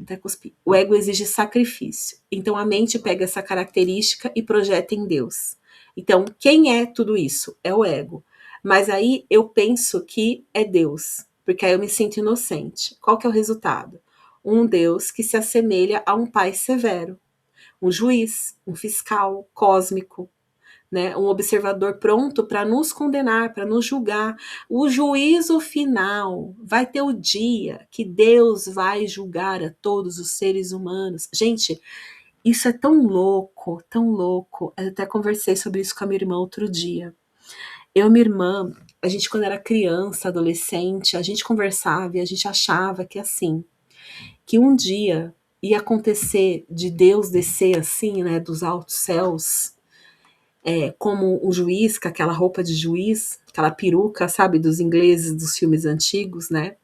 até cuspi. O ego exige sacrifício. Então a mente pega essa característica e projeta em Deus. Então, quem é tudo isso? É o ego. Mas aí eu penso que é Deus, porque aí eu me sinto inocente. Qual que é o resultado? Um Deus que se assemelha a um pai severo, um juiz, um fiscal cósmico, né? Um observador pronto para nos condenar, para nos julgar. O juízo final vai ter o dia que Deus vai julgar a todos os seres humanos. Gente, isso é tão louco, tão louco. Eu até conversei sobre isso com a minha irmã outro dia. Eu e minha irmã, a gente quando era criança, adolescente, a gente conversava e a gente achava que assim, que um dia ia acontecer de Deus descer assim, né, dos altos céus, como o juiz, com aquela roupa de juiz, aquela peruca, sabe, dos ingleses dos filmes antigos, né?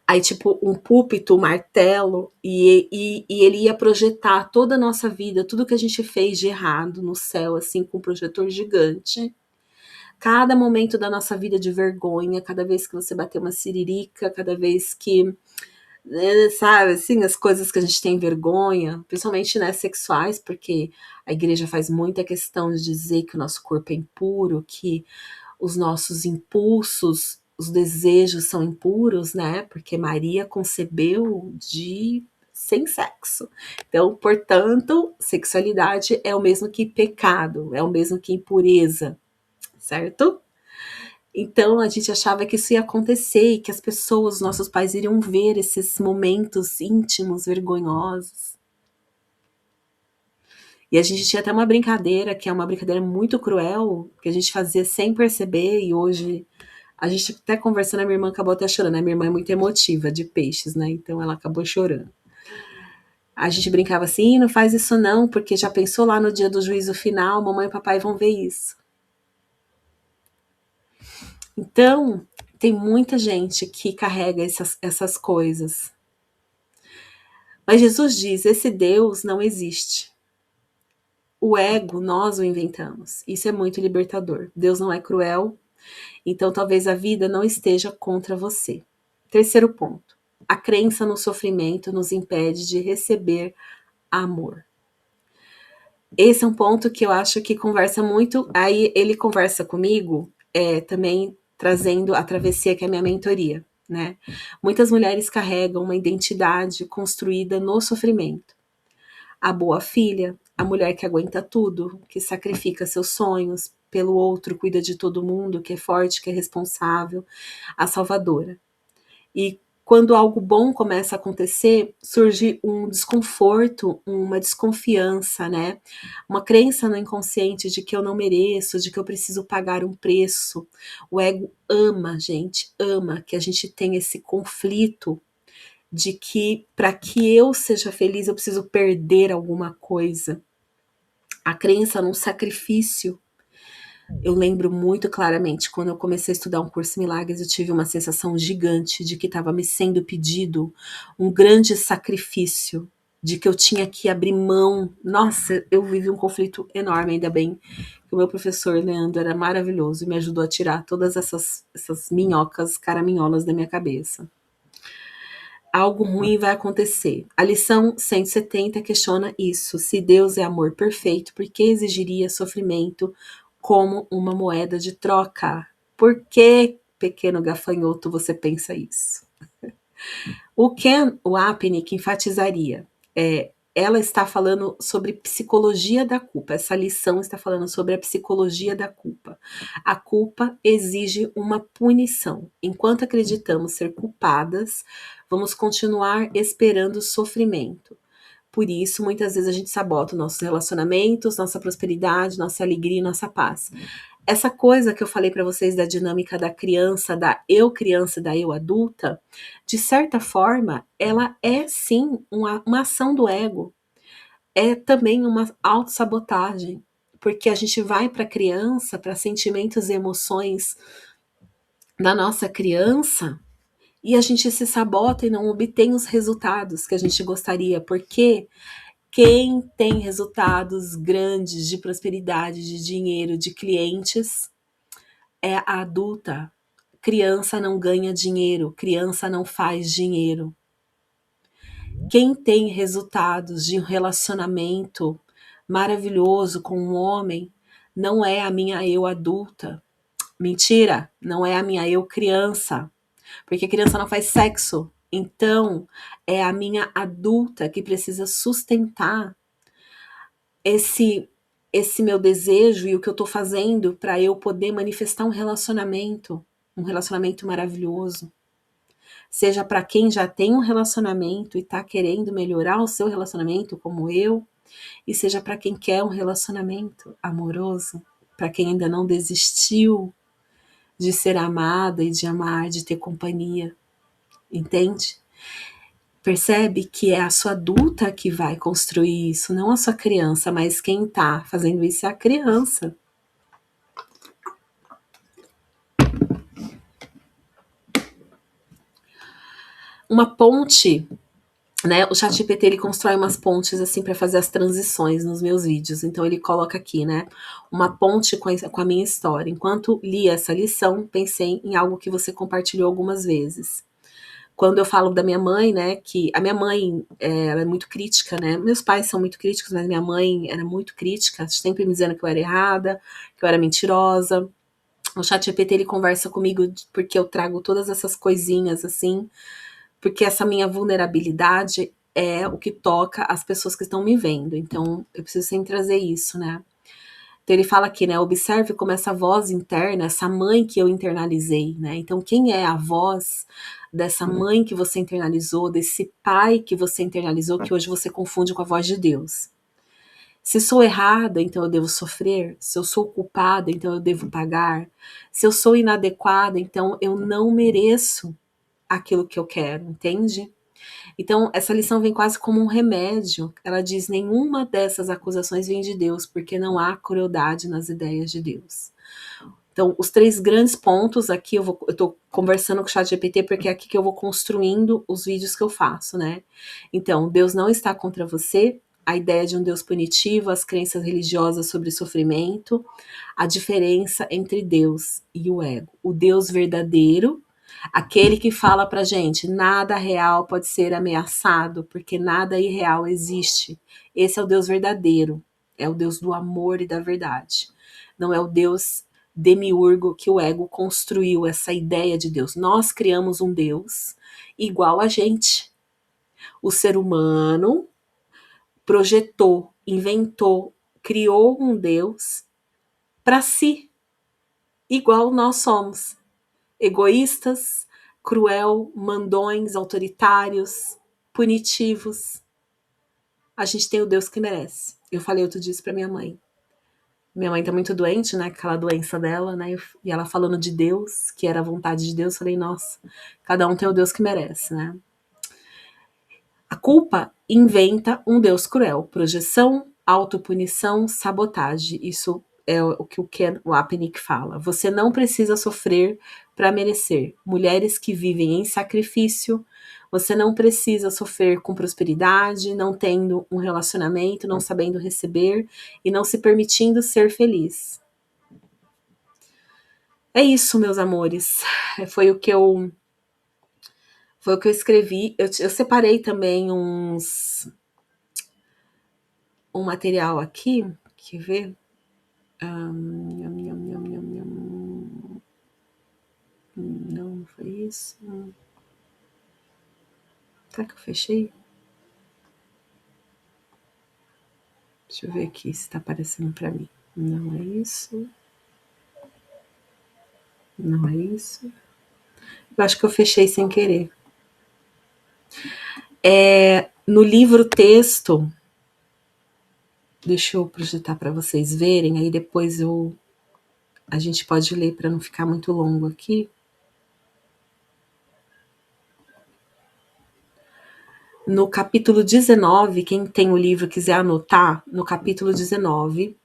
Aí, tipo, um púlpito, um martelo, e ele ia projetar toda a nossa vida, tudo que a gente fez de errado no céu, assim, com um projetor gigante. Cada momento da nossa vida de vergonha, cada vez que você bater uma siririca, cada vez que, sabe, assim, as coisas que a gente tem vergonha, principalmente, né, sexuais, porque a igreja faz muita questão de dizer que o nosso corpo é impuro, que os nossos impulsos os desejos são impuros, né? Porque Maria concebeu sem sexo. Então, portanto, sexualidade é o mesmo que pecado, é o mesmo que impureza, certo? Então a gente achava que isso ia acontecer e que as pessoas, os nossos pais, iriam ver esses momentos íntimos, vergonhosos. E a gente tinha até uma brincadeira, que é uma brincadeira muito cruel, que a gente fazia sem perceber, e hoje a gente até conversando, a minha irmã acabou até chorando. A minha irmã é muito emotiva, de peixes, né? Então ela acabou chorando. A gente brincava assim, não faz isso não, porque já pensou lá no dia do juízo final, mamãe e papai vão ver isso. Então, tem muita gente que carrega essas coisas. Mas Jesus diz, esse Deus não existe. O ego, nós o inventamos. Isso é muito libertador. Deus não é cruel, então talvez a vida não esteja contra você. Terceiro ponto. A crença no sofrimento nos impede de receber amor. Esse é um ponto que eu acho que conversa muito. Aí ele conversa comigo também trazendo a travessia, que é a minha mentoria, né? Muitas mulheres carregam uma identidade construída no sofrimento. A boa filha, a mulher que aguenta tudo, que sacrifica seus sonhos pelo outro, cuida de todo mundo, que é forte, que é responsável, a salvadora. E quando algo bom começa a acontecer, surge um desconforto, uma desconfiança, né? Uma crença no inconsciente de que eu não mereço, de que eu preciso pagar um preço. O ego ama, gente, ama que a gente tenha esse conflito de que para que eu seja feliz eu preciso perder alguma coisa. A crença num sacrifício. Eu lembro muito claramente, quando eu comecei a estudar um curso em milagres, eu tive uma sensação gigante de que estava me sendo pedido um grande sacrifício, de que eu tinha que abrir mão. Nossa, eu vivi um conflito enorme, ainda bem que o meu professor Leandro era maravilhoso e me ajudou a tirar todas essas minhocas, caraminholas da minha cabeça. Algo ruim vai acontecer. A lição 170 questiona isso. Se Deus é amor perfeito, por que exigiria sofrimento como uma moeda de troca? Por que, pequeno gafanhoto, você pensa isso? O Ken Wapnick enfatizaria. Ela está falando sobre psicologia da culpa. Essa lição está falando sobre a psicologia da culpa. A culpa exige uma punição. Enquanto acreditamos ser culpadas, vamos continuar esperando sofrimento. Por isso, muitas vezes a gente sabota nossos relacionamentos, nossa prosperidade, nossa alegria e nossa paz. Essa coisa que eu falei para vocês da dinâmica da criança e da eu adulta, de certa forma, ela é sim uma ação do ego. É também uma autossabotagem, porque a gente vai para a criança, para sentimentos e emoções da nossa criança, e a gente se sabota e não obtém os resultados que a gente gostaria, porque quem tem resultados grandes de prosperidade, de dinheiro, de clientes, é a adulta. Criança não ganha dinheiro, criança não faz dinheiro. Quem tem resultados de um relacionamento maravilhoso com um homem não é a minha eu adulta. Mentira, não é a minha eu criança. Porque criança não faz sexo. Então, é a minha adulta que precisa sustentar esse meu desejo e o que eu tô fazendo para eu poder manifestar um relacionamento maravilhoso. Seja para quem já tem um relacionamento e tá querendo melhorar o seu relacionamento, como eu, e seja para quem quer um relacionamento amoroso, para quem ainda não desistiu de ser amada e de amar, de ter companhia. Entende? Percebe que é a sua adulta que vai construir isso, não a sua criança, mas quem tá fazendo isso é a criança. Uma ponte, né? O ChatGPT ele constrói umas pontes assim para fazer as transições nos meus vídeos. Então ele coloca aqui, né? Uma ponte com a minha história. Enquanto li essa lição, pensei em algo que você compartilhou algumas vezes. Quando eu falo da minha mãe, né, que a minha mãe, ela é muito crítica, né, meus pais são muito críticos, mas minha mãe era muito crítica, sempre me dizendo que eu era errada, que eu era mentirosa, O ChatGPT, ele conversa comigo porque eu trago todas essas coisinhas, assim, porque essa minha vulnerabilidade é o que toca as pessoas que estão me vendo. Então, eu preciso sempre trazer isso, né? Então, ele fala aqui, né? Observe como essa voz interna, essa mãe que eu internalizei, né? Então, quem é a voz dessa mãe que você internalizou, desse pai que você internalizou, que hoje você confunde com a voz de Deus? Se sou errada, então eu devo sofrer. Se eu sou culpada, então eu devo pagar. Se eu sou inadequada, então eu não mereço aquilo que eu quero, entende? Então, essa lição vem quase como um remédio. Ela diz: nenhuma dessas acusações vem de Deus, porque não há crueldade nas ideias de Deus. Então, os 3 grandes pontos aqui, eu tô conversando com o ChatGPT porque é aqui que eu vou construindo os vídeos que eu faço, né? Então, Deus não está contra você, a ideia de um Deus punitivo, as crenças religiosas sobre sofrimento, a diferença entre Deus e o ego. O Deus verdadeiro, aquele que fala pra gente, nada real pode ser ameaçado, porque nada irreal existe. Esse é o Deus verdadeiro, é o Deus do amor e da verdade. Não é o Deus demiurgo que o ego construiu, essa ideia de Deus. Nós criamos um Deus igual a gente. O ser humano projetou, inventou, criou um Deus para si, igual nós somos. Egoístas, cruel, mandões, autoritários, punitivos. A gente tem o Deus que merece. Eu falei outro dia isso pra minha mãe. Minha mãe tá muito doente, né? Aquela doença dela, né? E ela falando de Deus, que era a vontade de Deus, eu falei, nossa, cada um tem o Deus que merece, né? A culpa inventa um Deus cruel. Projeção, autopunição, sabotagem. Isso é o que o Ken Wapnick fala. Você não precisa sofrer para merecer. Mulheres que vivem em sacrifício. Você não precisa sofrer com prosperidade, não tendo um relacionamento, não sabendo receber e não se permitindo ser feliz. É isso, meus amores. Foi o que eu escrevi. Eu separei também um material aqui. Quer ver? Não foi isso. Será que eu fechei? Deixa eu ver aqui se tá aparecendo para mim. Não é isso. Não é isso. Eu acho que eu fechei sem querer. No livro texto, deixa eu projetar para vocês verem, aí depois a gente pode ler para não ficar muito longo aqui. No capítulo 19, quem tem o livro quiser anotar, no capítulo 19,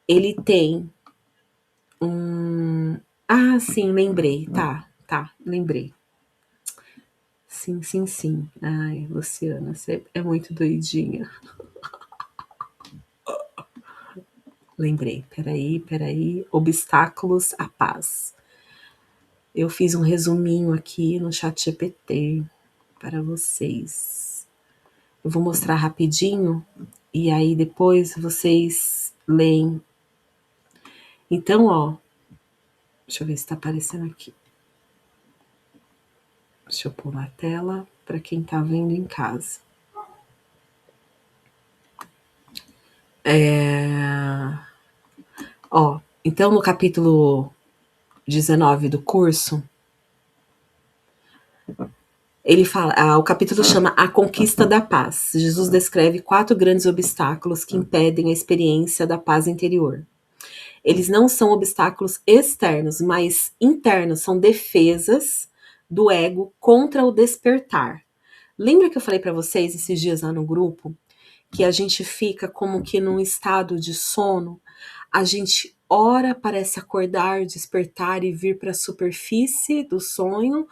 ele tem Ah, sim, lembrei. Tá, lembrei. Sim. Ai, Luciana, você é muito doidinha. Lembrei. Peraí. Obstáculos à paz. Eu fiz um resuminho aqui no ChatGPT para vocês. Eu vou mostrar rapidinho e aí depois vocês leem. Então, ó, deixa eu ver se tá aparecendo aqui. Deixa eu pôr na tela para quem tá vendo em casa. Ó, então no capítulo 19 do curso, ele fala, o capítulo chama A Conquista da Paz. Jesus descreve 4 grandes obstáculos que impedem a experiência da paz interior. Eles não são obstáculos externos, mas internos, são defesas do ego contra o despertar. Lembra que eu falei para vocês esses dias lá no grupo que a gente fica como que num estado de sono? A gente ora parece acordar, despertar e vir para a superfície do sonho,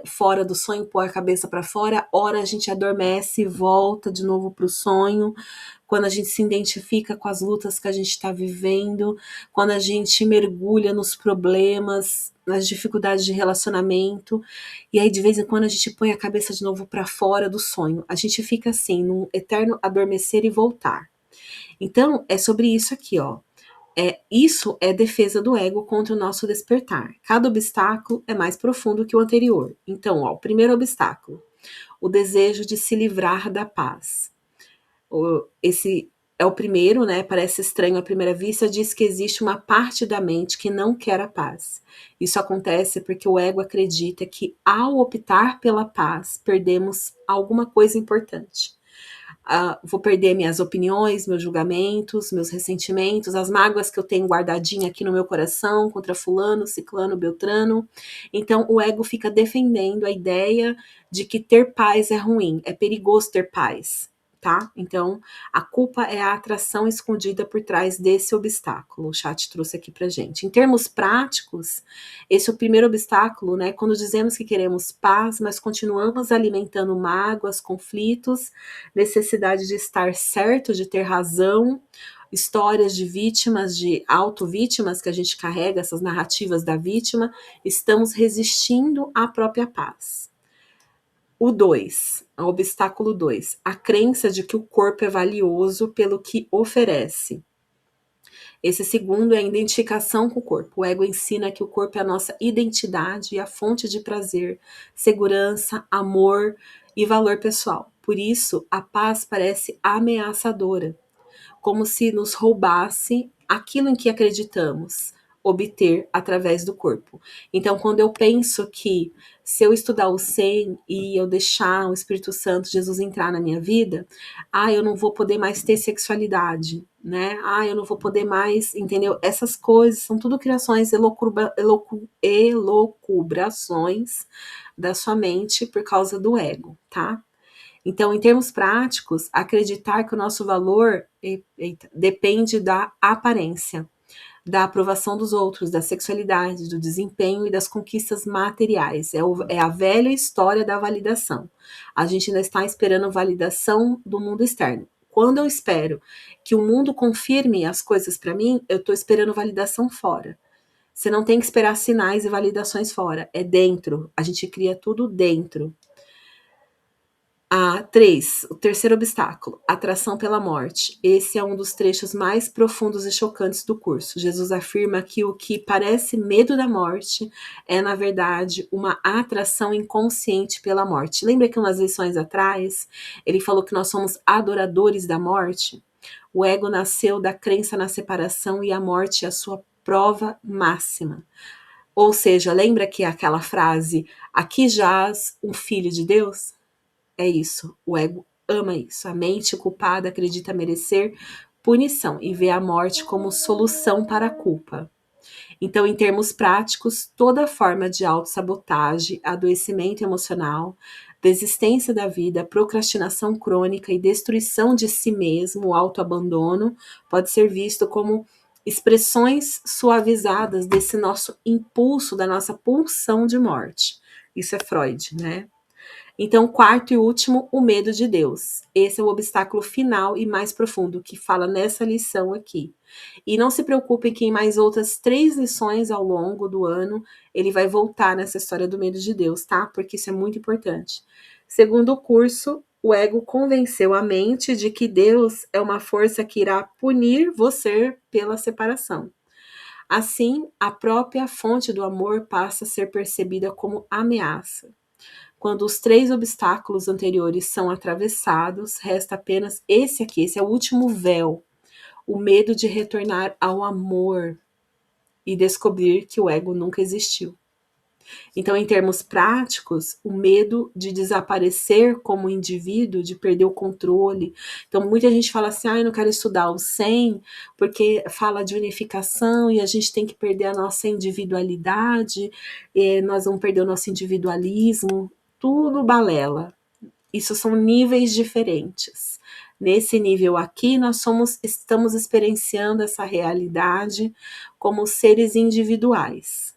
fora do sonho, pôr a cabeça para fora, ora a gente adormece e volta de novo para o sonho, quando a gente se identifica com as lutas que a gente está vivendo, quando a gente mergulha nos problemas, nas dificuldades de relacionamento, e aí de vez em quando a gente põe a cabeça de novo para fora do sonho. A gente fica assim, num eterno adormecer e voltar. Então, é sobre isso aqui, ó. Isso é defesa do ego contra o nosso despertar. Cada obstáculo é mais profundo que o anterior. Então, ó, o primeiro obstáculo, o desejo de se livrar da paz. Esse é o primeiro, né? Parece estranho à primeira vista, diz que existe uma parte da mente que não quer a paz. Isso acontece porque o ego acredita que, ao optar pela paz, perdemos alguma coisa importante. Vou perder minhas opiniões, meus julgamentos, meus ressentimentos, as mágoas que eu tenho guardadinha aqui no meu coração contra fulano, ciclano, beltrano. Então o ego fica defendendo a ideia de que ter paz é ruim, é perigoso ter paz, tá? Então a culpa é a atração escondida por trás desse obstáculo. O chat trouxe aqui pra gente. Em termos práticos, esse é o primeiro obstáculo, né? Quando dizemos que queremos paz, mas continuamos alimentando mágoas, conflitos, necessidade de estar certo, de ter razão, histórias de vítimas, de auto-vítimas que a gente carrega, essas narrativas da vítima, estamos resistindo à própria paz. O 2, o obstáculo 2, a crença de que o corpo é valioso pelo que oferece. Esse segundo é a identificação com o corpo. O ego ensina que o corpo é a nossa identidade e a fonte de prazer, segurança, amor e valor pessoal. Por isso, a paz parece ameaçadora, como se nos roubasse aquilo em que acreditamos obter através do corpo. Então, quando eu penso que se eu estudar o 100 e eu deixar o Espírito Santo, Jesus entrar na minha vida, eu não vou poder mais ter sexualidade, né? Eu não vou poder mais, entendeu? Essas coisas são tudo criações, elocubrações da sua mente por causa do ego, tá? Então, em termos práticos, acreditar que o nosso valor depende da aparência, da aprovação dos outros, da sexualidade, do desempenho e das conquistas materiais. É a velha história da validação. A gente ainda está esperando validação do mundo externo. Quando eu espero que o mundo confirme as coisas para mim, eu estou esperando validação fora. Você não tem que esperar sinais e validações fora, é dentro. A gente cria tudo dentro. 3, o terceiro obstáculo, atração pela morte. Esse é um dos trechos mais profundos e chocantes do curso. Jesus afirma que o que parece medo da morte é, na verdade, uma atração inconsciente pela morte. Lembra que umas lições atrás ele falou que nós somos adoradores da morte? O ego nasceu da crença na separação e a morte é a sua prova máxima. Ou seja, lembra que aquela frase, aqui jaz um filho de Deus? É isso, o ego ama isso. A mente culpada acredita merecer punição e vê a morte como solução para a culpa. Então, em termos práticos, toda forma de autossabotagem, adoecimento emocional, desistência da vida, procrastinação crônica e destruição de si mesmo, o autoabandono, pode ser visto como expressões suavizadas desse nosso impulso, da nossa pulsão de morte. Isso é Freud, né? Então, quarto e último, o medo de Deus. Esse é o obstáculo final e mais profundo que fala nessa lição aqui. E não se preocupem que em mais outras 3 lições ao longo do ano, ele vai voltar nessa história do medo de Deus, tá? Porque isso é muito importante. Segundo o curso, o ego convenceu a mente de que Deus é uma força que irá punir você pela separação. Assim, a própria fonte do amor passa a ser percebida como ameaça. Quando os 3 obstáculos anteriores são atravessados, resta apenas esse aqui, esse é o último véu, o medo de retornar ao amor e descobrir que o ego nunca existiu. Então, em termos práticos, o medo de desaparecer como indivíduo, de perder o controle. Então, muita gente fala assim, eu não quero estudar o 100, porque fala de unificação e a gente tem que perder a nossa individualidade, nós vamos perder o nosso individualismo. Tudo balela. Isso são níveis diferentes. Nesse nível aqui, nós estamos experienciando essa realidade como seres individuais.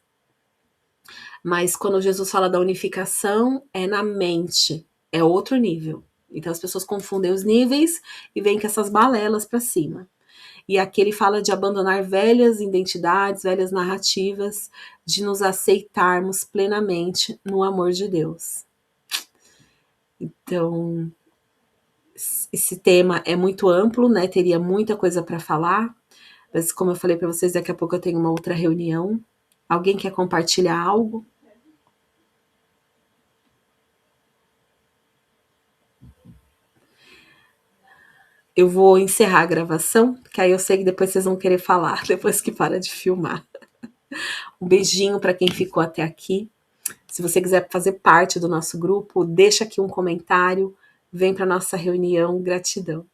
Mas quando Jesus fala da unificação, é na mente, é outro nível. Então as pessoas confundem os níveis e vêm com essas balelas para cima. E aqui ele fala de abandonar velhas identidades, velhas narrativas, de nos aceitarmos plenamente no amor de Deus. Então, esse tema é muito amplo, né? Teria muita coisa para falar, Mas como eu falei para vocês, daqui a pouco eu tenho uma outra reunião. Alguém quer compartilhar algo? Eu vou encerrar a gravação, que aí eu sei que depois vocês vão querer falar, depois que para de filmar. Um beijinho para quem ficou até aqui. Se você quiser fazer parte do nosso grupo, deixa aqui um comentário, vem para nossa reunião. Gratidão.